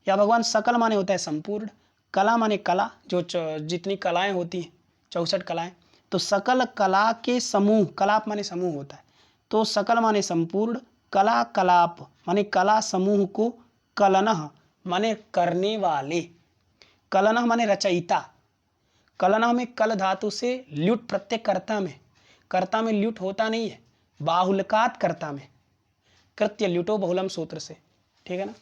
यह भगवान सकल माने होता है संपूर्ण, कला माने कला, जो जितनी कलाएं होती हैं 64 कलाएं, तो सकल कला के समूह, कलाप माने समूह होता है, तो सकल माने संपूर्ण, कला कलाप माने कला समूह को, कलनः माने करने वाले, कलनः माने रचयिता, कलनः में कल धातु से ल्युट प्रत्यय कर्ता में ल्युट होता नहीं है, बाहुलकात कर्ता में, कृत्य ल्युटो बहुलम सूत्र से, ठीक है ना।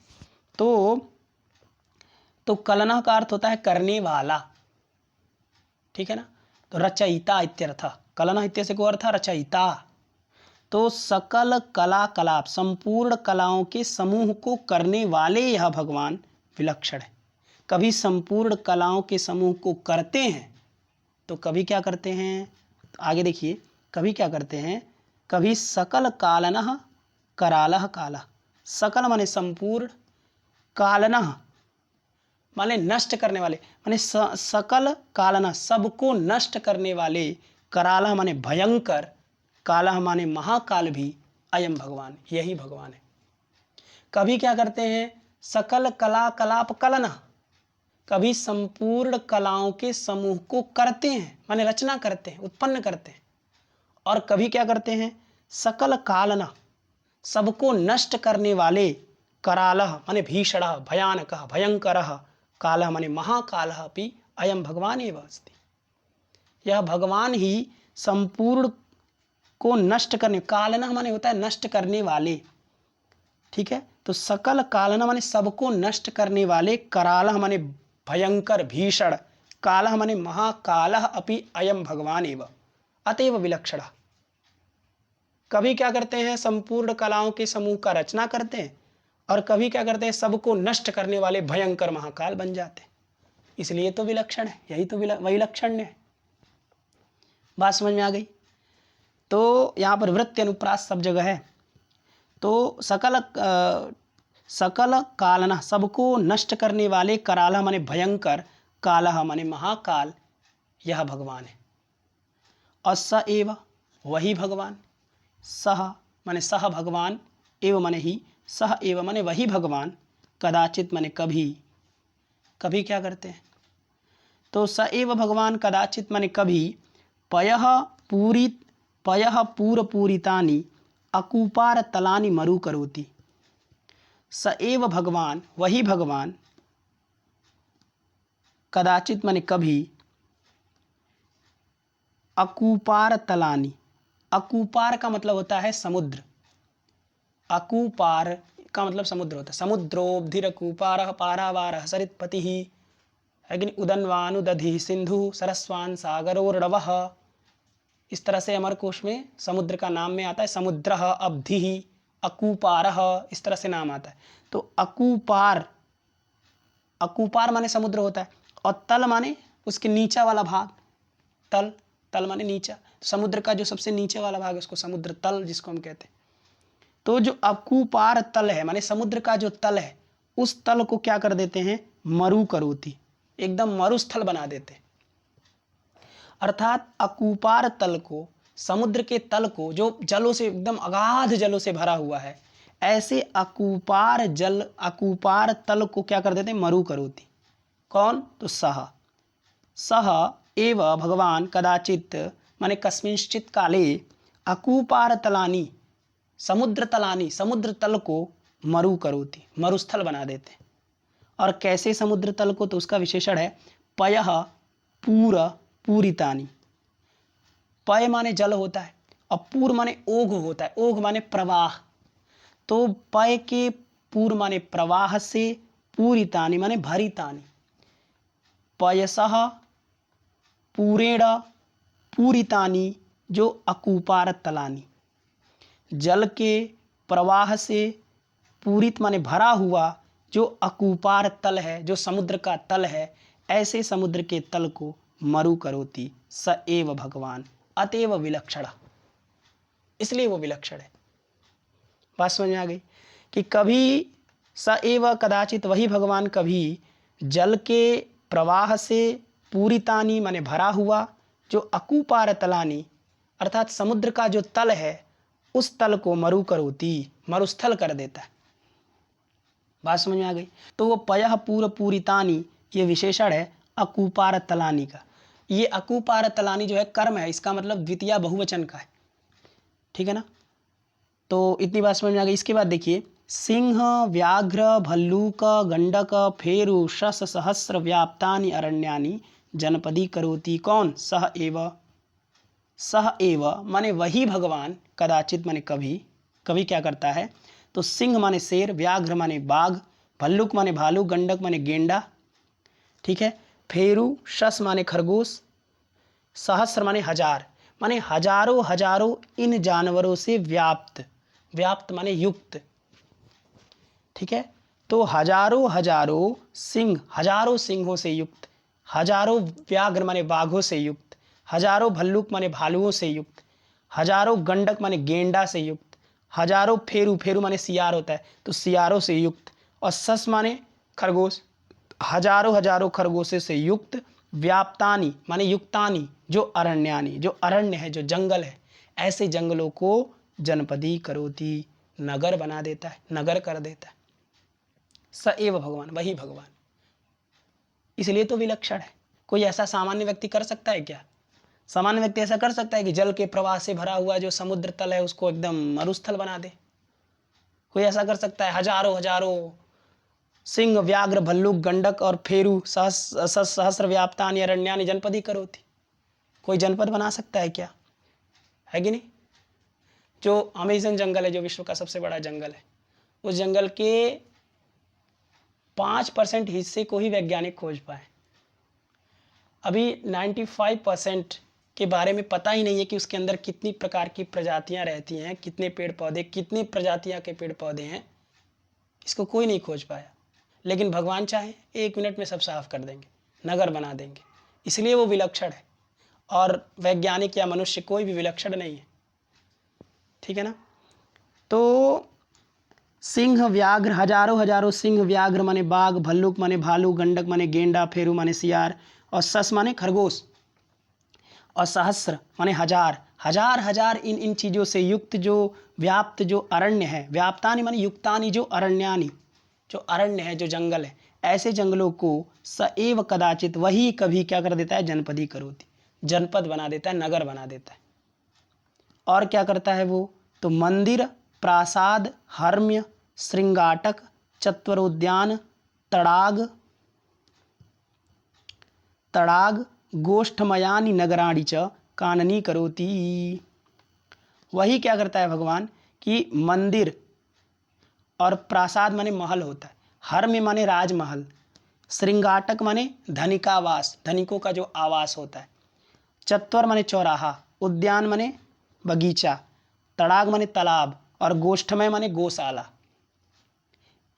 तो कलना का अर्थ होता है करने वाला, ठीक है ना। तो रचयिता इत्यर्थ, कलना इत्यस्य को अर्थ रचयिता। तो सकल कला कलाप, संपूर्ण कलाओं के समूह को करने वाले यह भगवान विलक्षण है। कभी संपूर्ण कलाओं के समूह को करते हैं, तो कभी क्या करते हैं, आगे देखिए, कभी क्या करते हैं, कभी सकल कालनः करालः काला। सकल माने संपूर्ण, कालनः माने नष्ट करने वाले, माने सकल कालनः सबको नष्ट करने वाले, करालः माने भयंकर, कालः माने महाकाल भी, अयम भगवान, यही भगवान है। कभी क्या करते हैं, सकल कला कलाप कलनः, कभी संपूर्ण कलाओं के समूह को करते हैं, माने रचना करते हैं, उत्पन्न करते हैं। और कभी क्या करते हैं, सकल कालना, सबको नष्ट करने वाले, करालः माने भीषणः भयानकः भयंकरः, कालः माने महाकालः अपि अयम भगवान एव अस्ति। यह भगवान ही संपूर्ण को नष्ट करने, कालना माने होता है नष्ट करने वाले, ठीक है। तो सकल कालना माने सबको नष्ट करने वाले, करालः माने भयंकर भीषण, कालः माने महाकालः अपि अयम भगवान एव अतएव विलक्षण। कभी क्या करते हैं, संपूर्ण कलाओं के समूह का रचना करते हैं, और कभी क्या करते हैं, सबको नष्ट करने वाले भयंकर महाकाल बन जाते हैं, इसलिए तो विलक्षण है, यही तो वही लक्षण है। बात समझ में आ गई। तो यहाँ पर वृत्ति अनुप्रास सब जगह है। तो सकल कालना, सबको नष्ट करने वाले, करालः माने भयंकर, कालः माने महाकाल, यह भगवान है। और स एव, वही भगवान, सह माने सह भगवान, एव माने ही, सह एव माने वही भगवान, कदाचित माने कभी, कभी क्या करते हैं, तो स एव भगवान कदाचित माने कभी, पयः पूरपूरितानि अकूपार तलानि मरु करोति। स एव भगवान, वही भगवान, कदाचित माने कभी, अकूपार तलानि, अकूपार का मतलब होता है समुद्र, अकूपार का मतलब समुद्र होता है, समुद्रोब्धिरकूपारः पारावारः सरित्पतिः, अग्नि उदन्वानुदधिः सिंधु सरस्वान् सागरोर्णवः। इस तरह से अमरकोश में समुद्र का नाम में आता है, समुद्रः, अब्धिः, अकूपारः, इस तरह से नाम आता है। तो अकूपार, अकूपार माने समुद्र होता है, और तल माने उसके नीचा वाला भाग, तल, तल माने नीचा, समुद्र का जो सबसे नीचे वाला भाग है उसको समुद्र तल जिसको हम कहते हैं। तो जो अकूपार तल है, माने समुद्र का जो तल है, उस तल को क्या कर देते हैं, मरु करोति, एकदम मरुस्थल बना देते हैं। अर्थात अकूपार तल को, समुद्र के तल को जो जलों से एकदम अगाध जलों से भरा हुआ है, ऐसे अकूपार तल को क्या कर देते हैं, मरु करोति। कौन, तो सह एव भगवान कदाचित माने कस्मिंश्चित काले, अकूपार तलानी, समुद्र तलानी, समुद्र तल को मरु करोति, मरुस्थल बना देते हैं। और कैसे समुद्र तल को, तो उसका विशेषण है पयः पूरितानि। पय माने जल होता है, और पूर माने ओघ होता है, ओघ माने प्रवाह। तो पय के पूर माने प्रवाह से, पूरितानि माने भरितानि, पयसः पूरेण पूरितानि, जो अकूपार तलानी, जल के प्रवाह से पूरित माने भरा हुआ जो अकूपार तल है, जो समुद्र का तल है, ऐसे समुद्र के तल को मरु करोति, स एव भगवान अतएव विलक्षण, इसलिए वो विलक्षण है। बात समझ में आ गई कि कभी स एव कदाचित, वही भगवान कभी, जल के प्रवाह से, पूरितानी माने भरा हुआ, जो अकूपार तलानी अर्थात समुद्र का जो तल है, उस तल को मरु करोति, मरुस्थल कर देता है। बात समझ में आ गई। तो वो पयः पूरितानी, ये विशेषण है अकूपार तलानी का। ये अकूपार तलानी जो है कर्म है, इसका मतलब द्वितीय बहुवचन का है, ठीक है ना। तो इतनी बात समझ में आ गई। इसके बाद देखिए, सिंह व्याघ्र भल्लूक गंडक फेरु शस सहस्र व्याप्तानि अरण्यानि जनपदी करोति। कौन, सह एव, सह एव माने वही भगवान, कदाचित माने कभी, कभी क्या करता है, तो सिंह माने शेर, व्याघ्र माने बाघ, भल्लुक माने भालू, गंडक माने गेंडा, ठीक है। फेरू, शस माने खरगोश, सहस्र माने हजार, माने हजारों हजारों इन जानवरों से व्याप्त, व्याप्त माने युक्त, ठीक है। तो हजारों हजारों सिंह, हजारों सिंहों से युक्त, हजारों व्याघ्र माने बाघों से युक्त, हजारों भल्लुक माने भालुओं से युक्त, हजारों गंडक माने गेंडा से युक्त, हजारों फेरू, फेरू माने सियार होता है तो सियारों से युक्त, और सस माने खरगोश, हजारों हजारों खरगोशों से युक्त, व्याप्तानी माने युक्तानी, जो अरण्यानी, जो अरण्य है, जो जंगल है, ऐसे जंगलों को जनपदी करोति, नगर बना देता है, नगर कर देता है। स एव भगवान, वही भगवान, इसलिए तो विलक्षण है। कोई ऐसा सामान्य व्यक्ति कर सकता है क्या? सामान्य व्यक्ति ऐसा कर सकता है कि जल के प्रवाह से भरा हुआ जो समुद्र तल है उसको एकदम मरुस्थल बना दे? कोई ऐसा कर सकता है? हजारों हजारों सिंह, व्याघ्र, भल्लुक, गंडक और फेरू, सहस्र व्याप्तानि अरण्यानि जनपदी करोति, कोई जनपद बना सकता है क्या? है कि नहीं? जो अमेज़न जंगल है, जो विश्व का सबसे बड़ा जंगल है, उस जंगल के 5% हिस्से को ही वैज्ञानिक खोज पाए। अभी 95% के बारे में पता ही नहीं है कि उसके अंदर कितनी प्रकार की प्रजातियां रहती हैं, कितने पेड़ पौधे, कितनी प्रजातियां के पेड़ पौधे हैं, इसको कोई नहीं खोज पाया। लेकिन भगवान चाहे 1 मिनट में सब साफ कर देंगे, नगर बना देंगे, इसलिए वो विलक्षण है। और वैज्ञानिक या मनुष्य कोई भी विलक्षण नहीं है, ठीक है ना। तो सिंह, व्याघ्र, हजारों हजारों सिंह, व्याघ्र माने बाघ, भल्लुक माने भालू, गंडक माने गेंडा, फेरू माने सियार, और सस माने खरगोश, और सहस्र माने हजार, हजार हजार इन चीज़ों से युक्त जो व्याप्त जो अरण्य है, व्याप्तानि माने युक्तानि, जो अरण्यानि, जो अरण्य है, जो जंगल है, ऐसे जंगलों को स एव कदाचित, वही कभी क्या कर देता है? जनपदी करोति, जनपद बना देता है, नगर बना देता है। और क्या करता है वो? तो मंदिर, प्रासाद, हर्म्य, श्रृंगाटक, चत्वरोद्यान, तड़ाग, तड़ाग, गोष्ठमयानि नगराणि च काननी करोति। वही क्या करता है भगवान कि मंदिर और प्रासाद माने महल होता है, हर्म्य माने राजमहल, श्रृंगाटक माने धनिकावास, धनिकों का जो आवास होता है, चत्वर माने चौराहा, उद्यान माने बगीचा, तड़ाग माने तालाब, और गोष्ठमय माने गौशाला,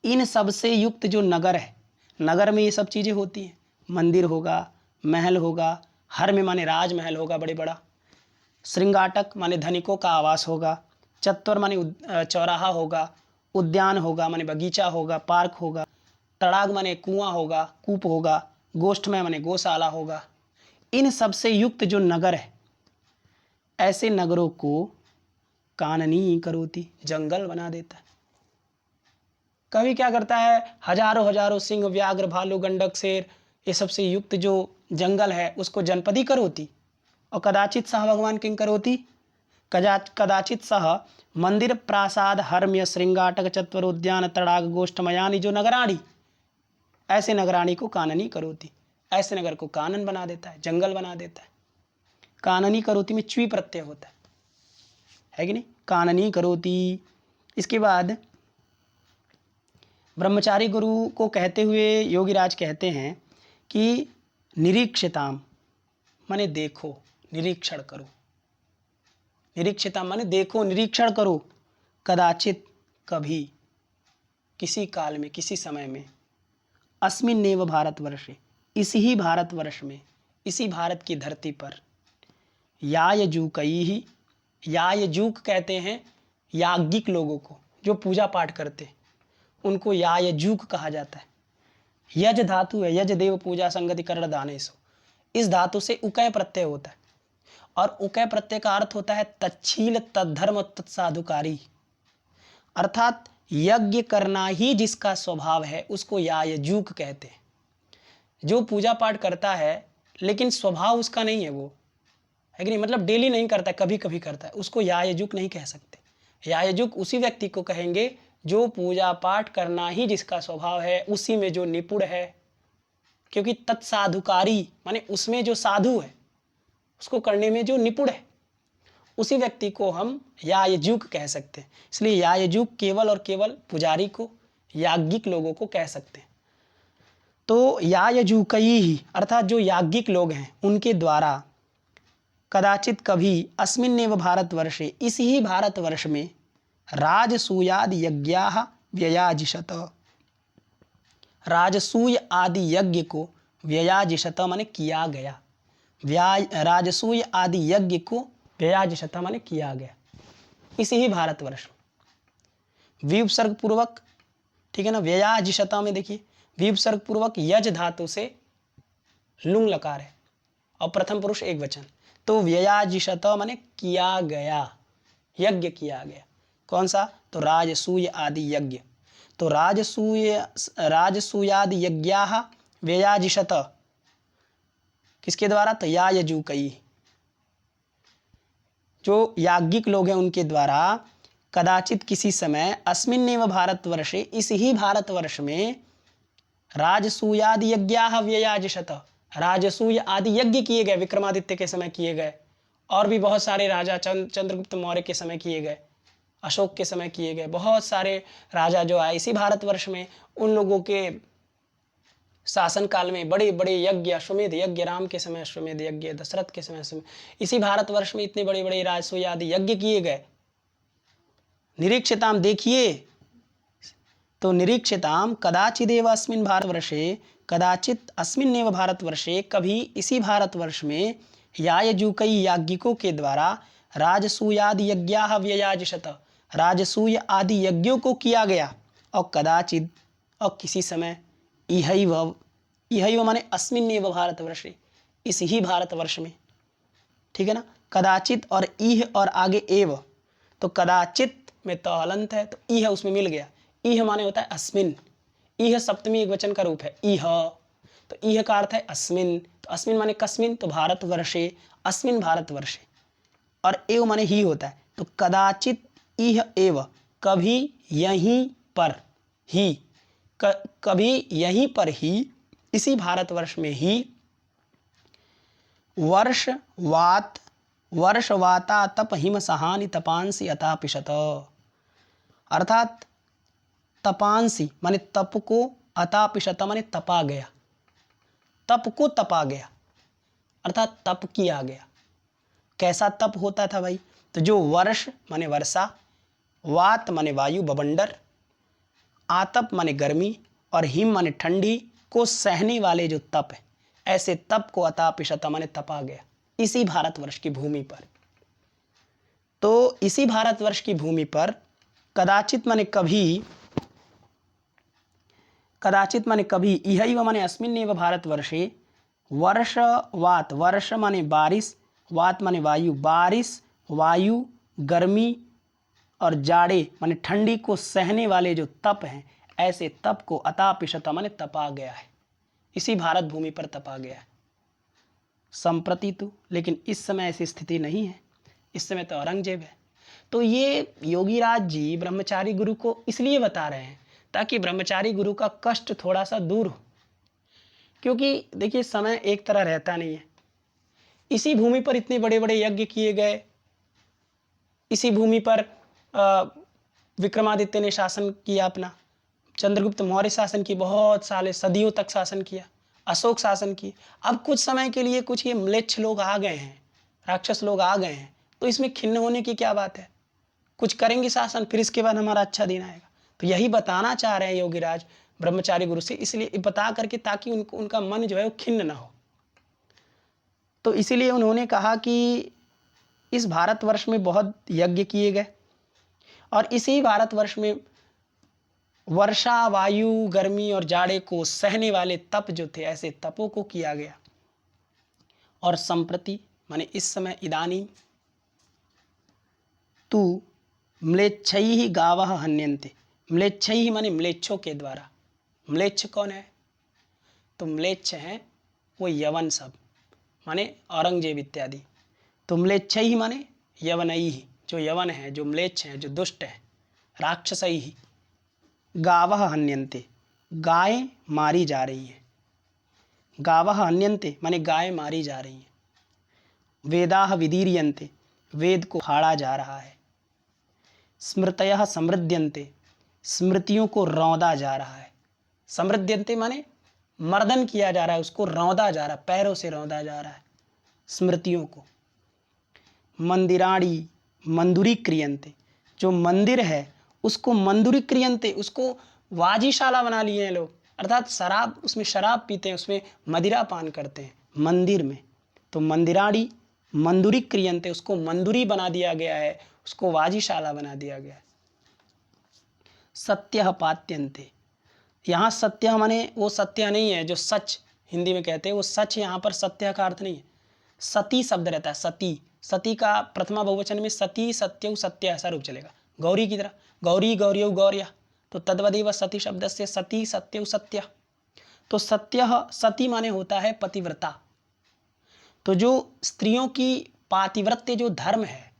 इन सब से युक्त जो नगर है, नगर में ये सब चीज़ें होती हैं। मंदिर होगा, महल होगा, हर्म्य माने राजमहल होगा बड़े बड़ा, श्रृंगाटक माने धनिकों का आवास होगा, चत्वर माने चौराहा होगा, उद्यान होगा माने बगीचा होगा, पार्क होगा, तड़ाग माने कुआं होगा, कूप होगा, गोष्ठमय माने गौशाला होगा, इन सब से युक्त जो नगर है, ऐसे नगरों को काननी करोति, जंगल बना देता है। कभी क्या करता है? हजारों हजारों सिंह, व्याघ्र, भालू, गंडक, शेर, ये सबसे युक्त जो जंगल है उसको जनपदी करोति, और कदाचित सह भगवान किंग करोति, कदाचित सह मंदिर, प्रासाद, हर्म्य, श्रृंगाटक, चत्वरोद्यान, तड़ाग, गोष्ठमयानि, जो नगराणी, ऐसे नगराणी को काननी करोति, ऐसे नगर को कानन बना देता है, जंगल बना देता है। काननी करोति में च्वी प्रत्यय होता है कि नहीं? काननी करोति। इसके बाद ब्रह्मचारी गुरु को कहते हुए योगीराज कहते हैं कि निरीक्षताम माने देखो, निरीक्षण करो, निरीक्षताम माने देखो, निरीक्षण करो, कदाचित कभी, किसी काल में, किसी समय में, अस्मिन्नेव भारतवर्षे, इसी ही भारतवर्ष में, इसी भारत की धरती पर, यायजूकैः, यायजूक कहते हैं याज्ञिक लोगों को, जो पूजा पाठ करते, उनको यायजूक कहा जाता है। यज धातु है, यज देव पूजा संगति करण दानेसु, इस धातु से उकय प्रत्यय होता है, और उकय प्रत्यय का अर्थ होता है तच्छील, तद्धर्म, तत्साधुकारी, अर्थात यज्ञ करना ही जिसका स्वभाव है उसको यायजूक कहते हैं। जो पूजा पाठ करता है लेकिन स्वभाव उसका नहीं है, वो है कि नहीं, मतलब डेली नहीं करता है, कभी कभी करता है, उसको यायजुक नहीं कह सकते। यायजुक उसी व्यक्ति को कहेंगे जो पूजा पाठ करना ही जिसका स्वभाव है, उसी में जो निपुण है, क्योंकि तत्साधुकारी माने उसमें जो साधु है, उसको करने में जो निपुण है, उसी व्यक्ति को हम यायजुक कह सकते हैं। इसलिए यायजुक केवल और केवल पुजारी को, याज्ञिक लोगों को कह सकते हैं। तो यायजुकैः अर्थात जो याज्ञिक लोग हैं उनके द्वारा कदाचित कभी अस्मिन्नेव भारतवर्षे, इस ही भारतवर्ष में राजसूयाद यज्ञाः व्ययाजिषत, राजसूय आदि यज्ञ को व्ययाजिषत माने किया गया, राजसूय आदि यज्ञ को व्ययाजिषत माने किया गया इसी ही भारतवर्ष में। विपसर्ग पूर्वक, ठीक है ना, व्ययाजिषत में देखिए विपसर्ग पूर्वक यज धातु से लुंग लकार है और प्रथम पुरुष एक वचन, तो व्ययाजिषत माने किया गया, यज्ञ किया गया। कौन सा? तो राजसूय आदि यज्ञ। तो राजसूयादि यज्ञाः व्ययाजिषत किसके द्वारा? तो यायजुकैः, जो याज्ञिक लोग हैं उनके द्वारा कदाचित किसी समय अस्मिन्नेव भारतवर्षे, इस ही भारतवर्ष में राजसूयादि यज्ञाः व्ययाजिषत, राजसूय आदि यज्ञ किए गए, विक्रमादित्य के समय किए गए, और भी बहुत सारे राजा चंद्रगुप्त मौर्य के समय किए गए, अशोक के समय किए गए, बहुत सारे राजा जो आए इसी भारतवर्ष में, उन लोगों के शासन काल में बड़े बड़े यज्ञ, अश्वमेध यज्ञ, राम के समय अश्वमेध यज्ञ, दशरथ के समय अश्वमेध, इसी भारतवर्ष में इतने बड़े बड़े राजसूय आदि यज्ञ किए गए। निरीक्षताम देखिए, तो निरीक्षताम कदाचिदेव अस्मिन् भारतवर्षे, कदाचित अस्मिन्नेव भारतवर्षे, कभी इसी भारतवर्ष में यायजुकै याज्ञिकों के द्वारा राजसूयादि यज्ञाः व्ययाजिषत, राजसूय आदि यज्ञों को किया गया। और कदाचित, और किसी समय, इहैव, इहैव माने अस्मिन्नेव भारतवर्षे, इस ही भारतवर्ष में, ठीक है ना। कदाचित और इह और आगे एव, तो कदाचित में तो हलंत है, तो इह उसमें मिल गया। इह माने होता है अस्मिन, इह सप्तमी एक वचन का रूप है, इह, तो इह का अर्थ है अस्मिन, तो अस्मिन माने कस्मिन, तो भारतवर्षे, अस्मिन भारतवर्षे, और एव माने ही होता है, तो कदाचित इह एव, कभी यहीं पर ही, कभी यहीं पर ही, इसी भारतवर्ष में ही, वर्षवाता तप हिम सहानि तपांसी अतापिशत, अर्थात तपांसी माने तप को, अतापिशत माने तपा गया, तप को तपा गया, अर्थात तप किया गया। कैसा तप होता था भाई? तो जो वर्ष माने वर्षा, वात माने वायु बवंडर, आतप माने गर्मी, और हिम माने ठंडी को सहने वाले जो तप है, ऐसे तप को अतापिशत माने तपा गया इसी भारतवर्ष की भूमि पर। तो इसी भारतवर्ष की भूमि पर कदाचित माने कभी, कदाचित माने कभी, इहैव माने अस्मिन्नेव भारतवर्षे, वर्षवात, वर्ष माने बारिश, वात माने वायु, बारिश, वायु, गर्मी और जाड़े माने ठंडी को सहने वाले जो तप हैं, ऐसे तप को अतापिशत माने तपा गया है, इसी भारत भूमि पर तपा गया है। संप्रति तो, लेकिन इस समय ऐसी स्थिति नहीं है, इस समय तो औरंगजेब है। तो ये योगीराज जी ब्रह्मचारी गुरु को इसलिए बता रहे हैं ताकि ब्रह्मचारी गुरु का कष्ट थोड़ा सा दूर हो, क्योंकि देखिए समय एक तरह रहता नहीं है। इसी भूमि पर इतने बड़े बड़े यज्ञ किए गए, इसी भूमि पर विक्रमादित्य ने शासन किया अपना, चंद्रगुप्त मौर्य शासन की, बहुत साले सदियों तक शासन किया, अशोक शासन की। अब कुछ समय के लिए कुछ ये म्लेच्छ लोग आ गए हैं, राक्षस लोग आ गए हैं, तो इसमें खिन्न होने की क्या बात है? कुछ करेंगे शासन, फिर इसके बाद हमारा अच्छा दिन आएगा। तो यही बताना चाह रहे हैं योगीराज ब्रह्मचारी गुरु से, इसलिए बता करके ताकि उनका मन जो है वो खिन्न ना हो। तो इसीलिए उन्होंने कहा कि इस भारतवर्ष में बहुत यज्ञ किए गए, और इसी भारतवर्ष में वर्षा, वायु, गर्मी और जाड़े को सहने वाले तप जो थे, ऐसे तपों को किया गया। और संप्रति माने इस समय, इदानीं तू म्लेच्छैः गावः हन्यन्ते, म्लेच्छैः माने म्लेच्छों के द्वारा। म्लेच्छ कौन है? तो म्लेच्छ हैं वो यवन सब, माने औरंगजेब इत्यादि। तो म्लेच्छैः माने यवनैः, जो यवन है, जो म्लेच्छ हैं, जो दुष्ट है, राक्षसैः। गावः हन्यन्ते, गाय मारी जा रही है, गावः हन्यन्ते माने गाय मारी जा रही है। वेदाः विदीर्यन्ते, वेद को फाड़ा जा रहा है। स्मृतयः समृद्यन्ते, स्मृतियों को रौंदा जा रहा है। समृद्यन्ते माने मर्दन किया जा रहा है, उसको रौंदा जा रहा है, पैरों से रौंदा जा रहा है स्मृतियों को। मंदिराणी मंदुरी क्रियन्ते, जो मंदिर है उसको मंदुरी क्रियन्ते, उसको वाजीशाला बना लिए हैं लोग, अर्थात शराब, उसमें शराब पीते हैं, उसमें मदिरा पान करते हैं मंदिर में। तो मंदिराणी मंदुरी क्रियन्ते, उसको मंदुरी बना दिया गया है, उसको वाजीशाला बना दिया गया है। सत्यः पात्यन्ते, यहाँ सत्य माने वो सत्य नहीं है जो सच हिंदी में कहते हैं, वो सच यहाँ पर सत्य का अर्थ नहीं है। सती शब्द रहता है, सती, सती का प्रथमा बहुवचन में सती सत्यौ सत्य ऐसा रूप चलेगा, गौरी की तरह, गौरी गौर्यौ गौर्या, तो तद्वदेव सती शब्द से सती सत्यौ सत्य। तो सत्य सती माने होता है पतिव्रता। तो जो स्त्रियों की पातिव्रत्य जो धर्म है,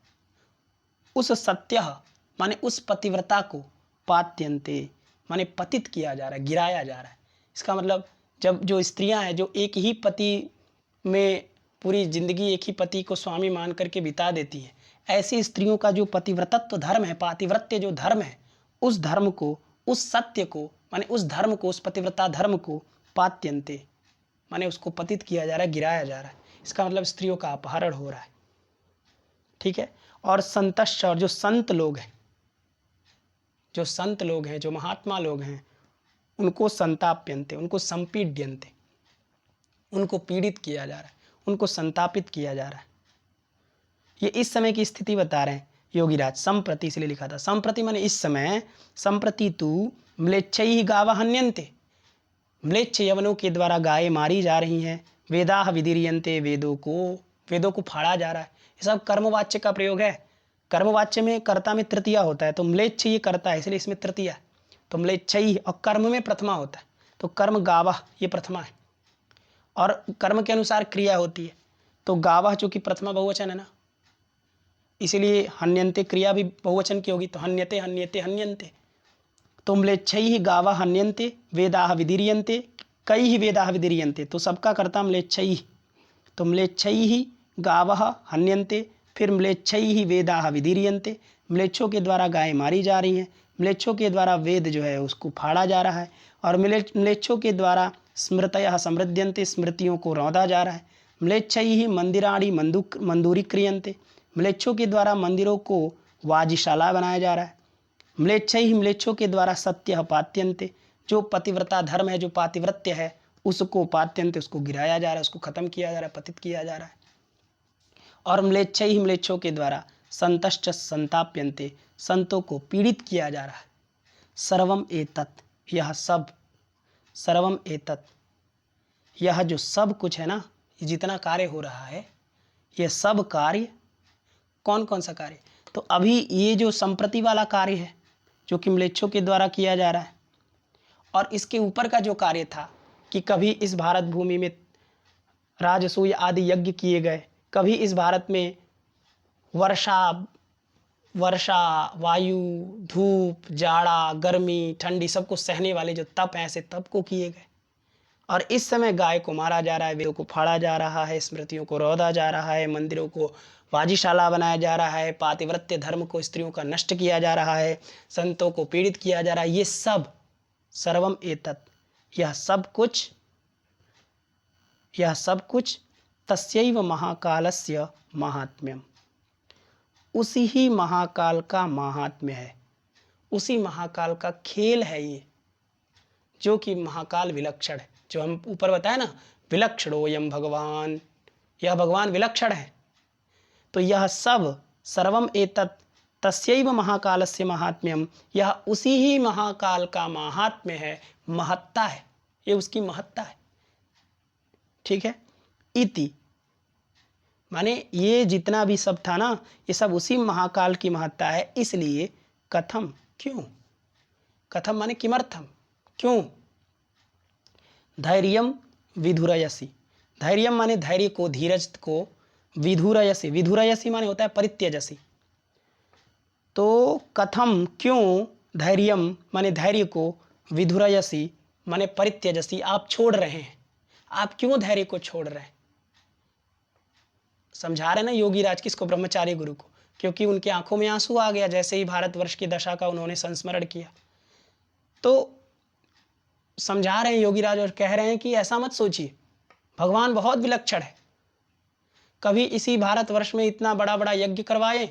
उस सत्य माने उस पतिव्रता को पात्यन्ते माने पतित किया जा रहा है, गिराया जा रहा है। इसका मतलब जब जो स्त्रियां हैं जो एक ही पति में पूरी जिंदगी एक ही पति को स्वामी मान करके बिता देती हैं, ऐसी स्त्रियों का जो पतिव्रतत्व धर्म है, पातिव्रत्य जो धर्म है, उस धर्म को, उस सत्य को माने उस धर्म को, उस पतिव्रता धर्म को पात्यन्ते माने उसको पतित किया जा रहा है, गिराया जा रहा है। इसका मतलब स्त्रियों का अपहरण हो रहा है। ठीक है। और संतश्च, और जो संत लोग हैं, जो संत लोग हैं, जो महात्मा लोग हैं, उनको संताप्यन्ते, उनको संपीड्यन्ते, उनको पीड़ित किया जा रहा है, उनको संतापित किया जा रहा है। ये इस समय की स्थिति बता रहे हैं योगीराज। संप्रति इसलिए लिखा था, संप्रति माने इस समय, संप्रति तु म्लेच्छैः गावः हन्यन्ते, म्लेच्छ यवनों के द्वारा गायें मारी जा रही हैं। वेदाः विदीर्यन्ते, वेदों को फाड़ा जा रहा है। ये सब कर्मवाच्य का प्रयोग है। कर्मवाच्य में कर्ता में तृतीया होता है, तो म्लेच्छ ये कर्ता है, इसलिए इसमें तृतीया है। तो म्लेच्छैः, और कर्म में प्रथमा होता है, तो कर्म गावः ये प्रथमा है, और कर्म के अनुसार क्रिया होती है। तो गावः चूंकि प्रथमा बहुवचन है ना, इसीलिए हन्यन्ते क्रिया भी बहुवचन की होगी, तो हन्यते हन्यते हन्यन्ते। तो म्लेच्छैः गावः हन्यन्ते, वेदाः विदीर्यन्ते, कैः वेदाः विदीर्यन्ते, तो सबका कर्ता म्लेच्छैः। तो म्लेच्छैः गावः हन्यन्ते, फिर म्लेच्छैः वेदाः विदीर्यन्ते, म्लेच्छों के द्वारा गायें मारी जा रही हैं, म्लेच्छों के द्वारा वेद जो है उसको फाड़ा जा रहा है, और म्लेच्छों के द्वारा स्मृतयः समृद्यन्ते, स्मृतियों को रौंदा जा रहा है। म्लेच्छैः मंदिराणि मंदूरी क्रियन्ते, म्लेच्छों के द्वारा मंदिरों को वाजीशाला बनाया जा रहा है। म्लेच्छैः, म्लेच्छों के द्वारा सत्यः पात्यन्ते, जो पतिव्रता धर्म है, जो पातिव्रत्य है, उसको पात्यन्ते, उसको गिराया जा रहा है, उसको खत्म किया जा रहा है, पतित किया जा रहा है। और म्लेच्छैः, म्लेच्छों के द्वारा संतश्च संताप्यन्ते, संतों को पीड़ित किया जा रहा है। सर्वम एतत्, यह सब, सर्वम एतत्, यह जो सब कुछ है ना, ये जितना कार्य हो रहा है, यह सब कार्य कौन कौन सा कार्य? तो अभी ये जो संप्रति वाला कार्य है जो कि म्लेच्छों के द्वारा किया जा रहा है, और इसके ऊपर का जो कार्य था कि कभी इस भारत भूमि में राजसूय आदि यज्ञ किए गए, कभी इस भारत में वर्षा, वायु, धूप, जाड़ा, गर्मी, ठंडी सबको सहने वाले जो तप हैं, ऐसे तप को किए गए। और इस समय गाय को मारा जा रहा है, वेदों को फाड़ा जा रहा है, स्मृतियों को रौंदा जा रहा है, मंदिरों को वाजीशाला बनाया जा रहा है, पातिव्रत्य धर्म को, स्त्रियों का नष्ट किया जा रहा है, संतों को पीड़ित किया जा रहा है। ये सब, सर्वम एतत्, यह सब कुछ तस्यैव महाकालस्य महात्म्यम, उसी ही महाकाल का महात्म्य है, उसी महाकाल का खेल है ये, जो कि महाकाल विलक्षण है। जो हम ऊपर बताए ना, विलक्षणोयम भगवान, यह भगवान विलक्षण है। तो यह सब, सर्वम एतत् तस्यैव महाकालस्य महात्म्यम, यह उसी ही महाकाल का महात्म्य है, महत्ता है, ये उसकी महत्ता है। ठीक है। इति माने ये जितना भी सब था ना, ये सब उसी महाकाल की महत्ता है। इसलिए कथम, क्यों, कथम माने किमर्थम, क्यों, धैर्यम विधुरयसि, धैर्यम माने धैर्य को, धीरज को, विधुरयसि, विधुरयसि माने होता है परित्यजसि। तो कथम क्यों, धैर्यम माने धैर्य को, विधुरयसि माने परित्यजसि आप छोड़ रहे हैं, आप क्यों धैर्य को छोड़ रहे हैं। समझा रहे ना योगी राज किसको, ब्रह्मचारी गुरु को, क्योंकि उनकी आंखों में आंसू आ गया जैसे ही भारतवर्ष की दशा का उन्होंने संस्मरण किया। तो समझा रहे हैं योगी राज और कह रहे हैं कि ऐसा मत सोचिए, भगवान बहुत विलक्षण है। कभी इसी भारतवर्ष में इतना बड़ा बड़ा यज्ञ करवाए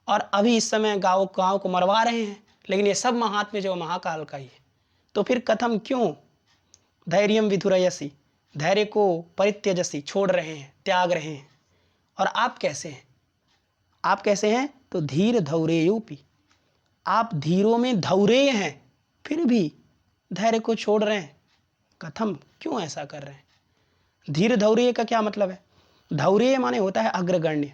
और अभी इस समय गाँव गाँव को मरवा रहे हैं, लेकिन ये सब महात्म्य जो महाकाल का ही है। तो फिर कथम क्यों धैर्यम विधुरयसी, धैर्य को परित्यजसी, छोड़ रहे हैं, त्याग रहे हैं। और आप कैसे हैं? आप कैसे हैं? तो धीर धौरेयोपि, आप धीरों में धौरेय हैं, फिर भी धैर्य को छोड़ रहे हैं। कथम, क्यों ऐसा कर रहे हैं? धीर धौरेय का क्या मतलब है? धौरेय माने होता है अग्रगण्य,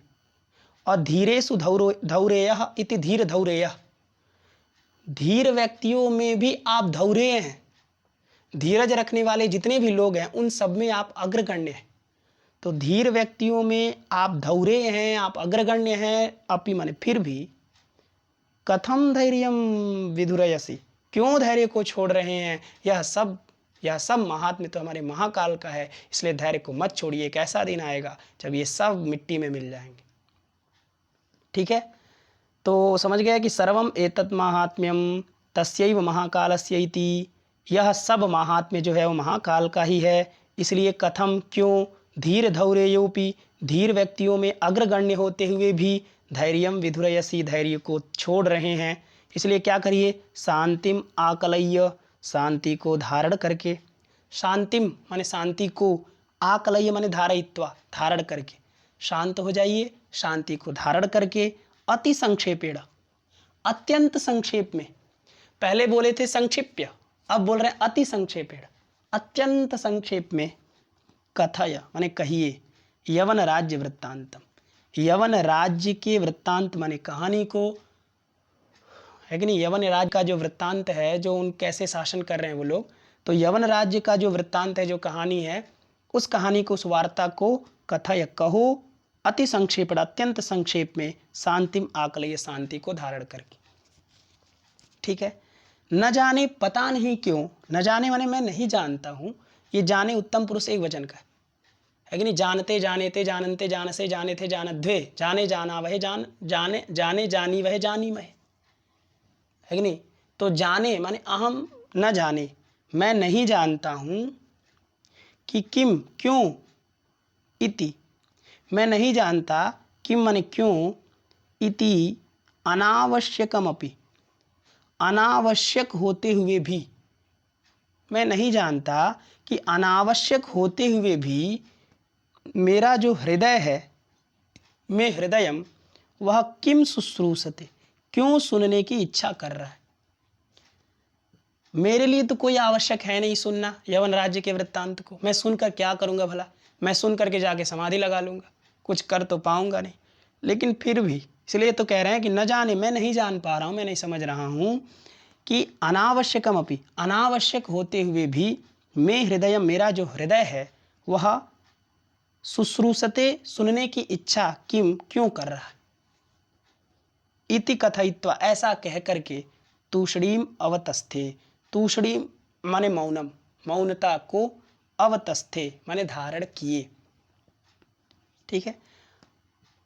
और धीरेषु धौरेयः इति धीर धौरेयः, धीर व्यक्तियों में भी आप धौरेय हैं। धीरज रखने वाले जितने भी लोग हैं उन सब में आप अग्रगण्य हैं। तो धीर व्यक्तियों में आप धौरेय हैं, आप अग्रगण्य हैं, अपि माने फिर भी। कथम धैर्यम विधुरयसी, क्यों धैर्य को छोड़ रहे हैं? यह सब महात्म्य तो हमारे महाकाल का है, इसलिए धैर्य को मत छोड़िए। एक ऐसा दिन आएगा जब ये सब मिट्टी में मिल जाएंगे। ठीक है, तो समझ गया कि सर्वम एतत् महात्म्यम तस्यैव महाकालस्य इति, यह सब महात्म्य जो है वो महाकाल का ही है। इसलिए कथम, क्यों, धीर धौरेयोपि, धीर व्यक्तियों में अग्रगण्य होते हुए भी धैर्यम विधुरयसी, धैर्य को छोड़ रहे हैं। इसलिए क्या करिए? शांतिम आकलय्य, शांति को धारण करके। शांतिम माने शांति को, आकलय्य माने धारयित्वा, धारण करके। शांत हो जाइए, शांति को धारण करके। अति संक्षेपेण, अत्यंत संक्षेप में। पहले बोले थे संक्षिप्य, अब बोल रहे हैं अति संक्षेपेण, अत्यंत संक्षेप में। कथय माने कहिए, यवन राज्य वृत्तांतम, यवन राज्य के वृत्तांत माने कहानी को, है कि नहीं? यवन राज्य का जो वृत्तांत है, जो उन कैसे शासन कर रहे हैं वो लोग, तो यवन राज्य का जो वृत्तांत है, जो कहानी है, उस कहानी को, उस वार्ता को कथय, कहो, अति संक्षेप, अत्यंत संक्षेप में। शांतिम आकलय, शांति को धारण करके। ठीक है, न जाने, पता नहीं क्यों, न जाने माने मैं नहीं जानता हूँ। ये जाने उत्तम पुरुष एक वचन का है कि नहीं? जानते जाने ते जानते जानसे जाने थे जानध्वे, जाने जाना वह जान, जाने जाने जानी वह जानी मैं, है कि नहीं? तो जाने माने अहम न जाने, मैं नहीं जानता हूँ कि किम, क्यों, इति, मैं नहीं जानता, किम माने क्यों, इति अनावश्यकमपि, अनावश्यक होते हुए भी, मैं नहीं जानता कि अनावश्यक होते हुए भी मेरा जो हृदय है, मैं हृदयम, वह किम शुश्रूषते, क्यों सुनने की इच्छा कर रहा है। मेरे लिए तो कोई आवश्यक है नहीं सुनना यवन राज्य के वृत्तांत को। मैं सुनकर क्या करूँगा भला? मैं सुन करके जाके समाधि लगा लूँगा, कुछ कर तो पाऊँगा नहीं। लेकिन फिर भी इसलिए तो कह रहे हैं कि न जाने, मैं नहीं जान पा रहा हूँ, मैं नहीं समझ रहा हूँ कि अनावश्यकम अपि, अनावश्यक होते हुए भी मैं हृदय, मेरा जो हृदय है वह शुश्रूषते, सुनने की इच्छा, किम, क्यों कर रहा है। इति कथयित्वा, ऐसा कह करके, तूषणीम अवतस्थे, तूषणीम माने मौनम, मौनता को, अवतस्थे माने धारण किए। ठीक है,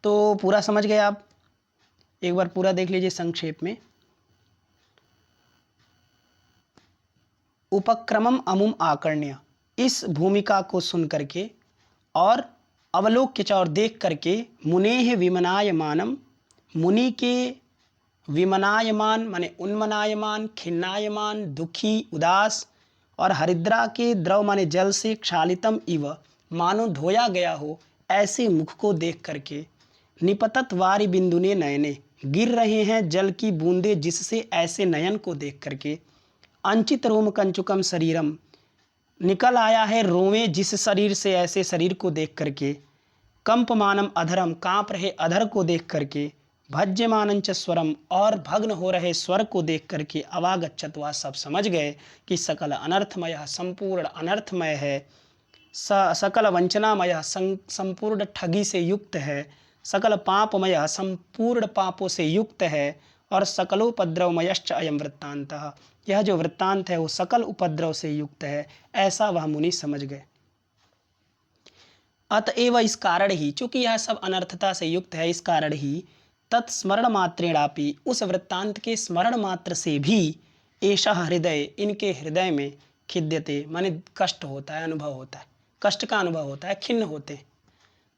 तो पूरा समझ गए आप? एक बार पूरा देख लीजिए संक्षेप में। उपक्रमम अमुम आकर्ण्य, इस भूमिका को सुन करके और अवलोक्य च, और देख करके, मुनेह विमनायमानम, मुनि के विमनायमान माने उन्मनायमान, खिन्नायमान, दुखी, उदास, और हरिद्रा के द्रव माने जल से, क्षालितम इव मानो धोया गया हो, ऐसे मुख को देख करके, निपतत वारि बिंदुने नयने, गिर रहे हैं जल की बूंदे जिससे, ऐसे नयन को देख करके, अंचित रोम कंचुकम शरीरम, निकल आया है रोवें जिस शरीर से, ऐसे शरीर को देख करके, कंपमानम अधरम, कांप रहे अधर को देख करके, भज्यमानंच स्वरम, और भग्न हो रहे स्वर को देख करके, अवागच्छत, वह सब समझ गए कि सकल अनर्थमय, संपूर्ण अनर्थमय है, सकल वंचनामय, संपूर्ण ठगी से युक्त है, सकल पापमय, संपूर्ण पापों से युक्त है, और सकलोपद्रवमयश्च अयम वृत्तांतः, यह जो वृत्तांत है वो सकल उपद्रव से युक्त है, ऐसा वह मुनि समझ गए। अतएव इस कारण ही, चूंकि यह सब अनर्थता से युक्त है, इस कारण ही तत्स्मरण मात्रेणापि, उस वृत्तांत के स्मरण मात्र से भी ऐसा हृदय, इनके हृदय में खिद्यते माने कष्ट होता है, अनुभव होता है, कष्ट का अनुभव होता है, खिन्न होते हैं।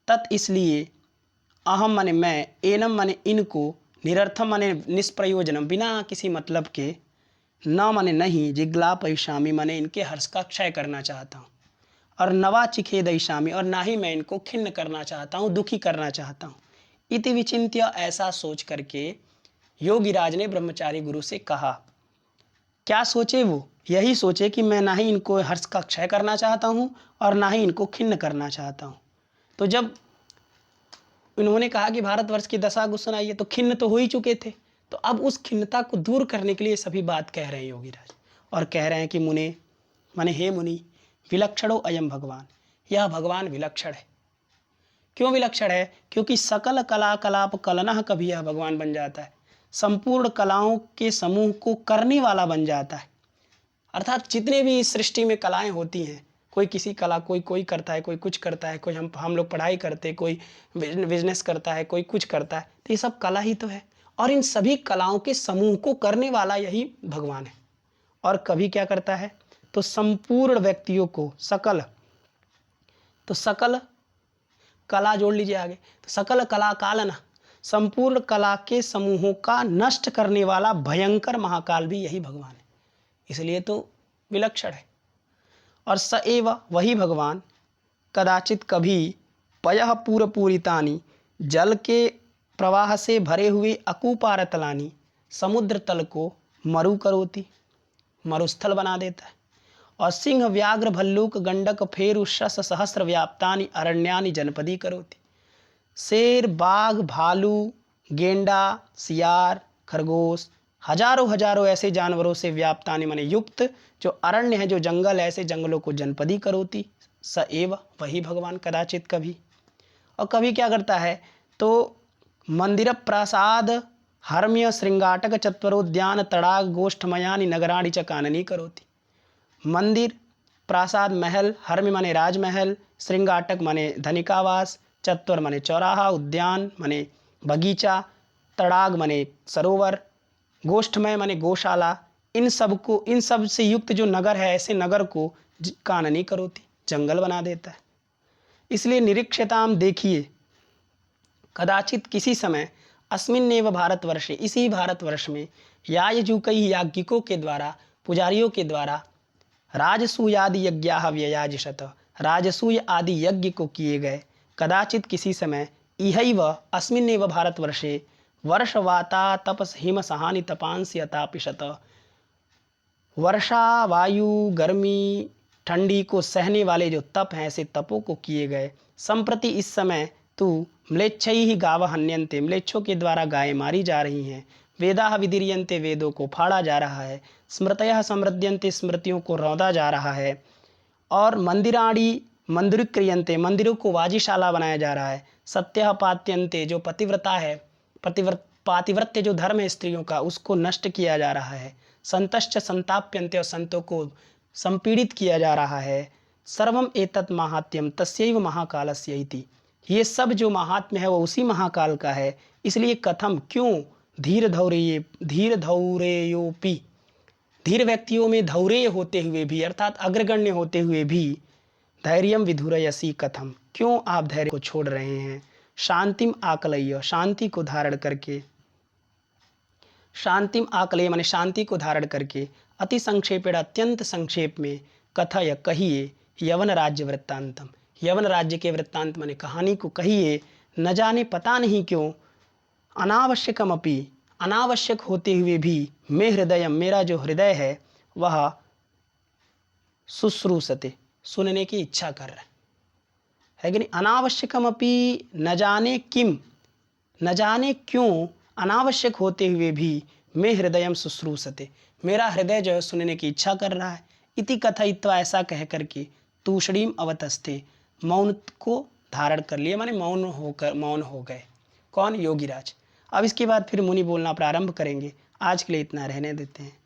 तत् इसलिए अहम माने मैं, एनम माने इनको, निरर्थम माने निष्प्रयोजनम बिना किसी मतलब के, न माने नहीं, जिग्लापयिषामि माने इनके हर्ष का क्षय करना चाहता हूँ, और नवा चिखेदयिषामि और ना ही मैं इनको खिन्न करना चाहता हूँ, दुखी करना चाहता हूँ। इति विचिन्त्य, ऐसा सोच करके योगीराज ने ब्रह्मचारी गुरु से कहा। क्या सोचे वो? यही सोचे कि मैं ना ही इनको हर्ष का क्षय करना चाहता हूँ और ना ही इनको खिन्न करना चाहता हूँ। तो जब उन्होंने कहा कि भारतवर्ष की दशा गुस्सा आई है, तो खिन्न तो हो ही चुके थे, तो अब उस खिन्नता को दूर करने के लिए सभी बात कह रहे हैं योगीराज, और कह रहे हैं कि मुने माने हे मुनि, विलक्षणो अयम भगवान, यह भगवान विलक्षण है। क्यों विलक्षण है? क्योंकि सकल कला कलाप कलनः कभी यह भगवान बन जाता है, संपूर्ण कलाओं के समूह को करने वाला बन जाता है। अर्थात जितने भी इस सृष्टि में कलाएं होती हैं, कोई किसी कला, कोई करता है, कोई कुछ करता है, कोई हम लोग पढ़ाई करते, कोई बिजनेस करता है, कोई कुछ करता है, तो ये सब कला ही तो है। और इन सभी कलाओं के समूह को करने वाला यही भगवान है। और कभी क्या करता है? तो संपूर्ण व्यक्तियों को, सकल, तो सकल कला जोड़ लीजिए आगे, तो सकल कला कालना, संपूर्ण कला के समूहों का नष्ट करने वाला भयंकर महाकाल भी यही भगवान है, इसलिए तो विलक्षण है। और स एव, वही भगवान, कदाचित कभी, पयः पूरपूरितानि, जल के प्रवाह से भरे हुए अकूपारतलानि, समुद्र तल को मरु करोति, मरुस्थल बना देता है। और सिंह व्याघ्र भल्लूक गंडक फेरु शस सहस्र व्याप्तानि अरण्यानि जनपदी करोति, शेर बाघ भालू गेंडा सियार खरगोश हजारों हजारों ऐसे जानवरों से व्याप्तानि माने युक्त जो अरण्य है, जो जंगल है, ऐसे जंगलों को जनपदी करोति। स एव, वही भगवान, कदाचित कभी। और कभी क्या करता है? तो मंदिर प्रासाद हर्म्य श्रृंगाटक चत्वरोद्यान तड़ाग गोष्ठमयानि नगराणि च काननी करोति। मंदिर, प्रासाद, महल, हर्म्य माने राजमहल, श्रृंगाटक माने धनिकावास, चत्वर माने चौराहा, उद्यान माने बगीचा, तड़ाग माने सरोवर, गोष्ठमय माने गौशाला, इन सब से युक्त जो नगर है, ऐसे नगर को काननी करोति, जंगल बना देता है। इसलिए निरीक्षताम, देखिए, कदाचित किसी समय, अस्मिन्नेव भारतवर्षे, इसी भारतवर्ष में, यायजुकैः याज्ञिकों के द्वारा, पुजारियों के द्वारा, राजसूयादि यज्ञाः व्ययाजिषत, राजसूय आदि यज्ञ को किए गए। कदाचित किसी समय, इहैव अस्मिन्नेव भारतवर्षे, वर्षवाता तपस हिम सहानि तपांसि अतापिशत, वर्षा वायु गर्मी ठंडी को सहने वाले जो तप हैं, ऐसे तपों को किए गए। संप्रति इस समय तू म्लेच्छैः गावः हन्यन्ते, म्लेच्छों के द्वारा गायें मारी जा रही हैं। वेदाः विदीर्यन्ते, वेदों को फाड़ा जा रहा है। स्मृतयः समृद्यन्ते, स्मृतियों को रौंदा जा रहा है। और मंदिराणि मंदिरीक्रियन्ते, मंदिरों को वाजीशाला बनाया जा रहा है। सत्यः पात्यन्ते, जो पतिव्रता है, पातिव्रत्य जो धर्म है स्त्रियों का, उसको नष्ट किया जा रहा है। संतश्च संताप्यन्ते, और संतों को संपीड़ित किया जा रहा है। सर्वम एतत् माहात्म्यम तस्यैव महाकालस्य इति, ये सब जो महात्म्य है वो उसी महाकाल का है। इसलिए कथम, क्यों, धीर धौरेयोपि, धीर व्यक्तियों में धौरेय होते हुए भी, अर्थात अग्रगण्य होते हुए भी, धैर्यम विधुरयसी, कथम, क्यों आप धैर्य को छोड़ रहे हैं। शांतिम आकलय्य, शांति को धारण करके, शांतिम आकलय माने शांति को धारण करके, अति संक्षेपेण, अत्यंत संक्षेप में, कथय, कहिए, यवन राज्य वृत्तांतम, यवन राज्य के वृत्तांत माने कहानी को कहिए। न जाने, पता नहीं क्यों, अनावश्यकम अपि, अनावश्यक होते हुए भी, मे हृदयम, मेरा जो हृदय है वह शुश्रूषते, सुनने की इच्छा कर रहा है कि नहीं। अनावश्यकम अपि, न जाने किम, न जाने क्यों, अनावश्यक होते हुए भी, मे हृदयम शुश्रूषते, मेरा हृदय जो है सुनने की इच्छा कर रहा है। इति कथयित्वा, ऐसा कह करके, तूषणीम अवतस्थे, मौन को धारण कर लिए, माने मौन हो गए। कौन? योगीराज। अब इसके बाद फिर मुनि बोलना प्रारंभ करेंगे। आज के लिए इतना रहने देते हैं।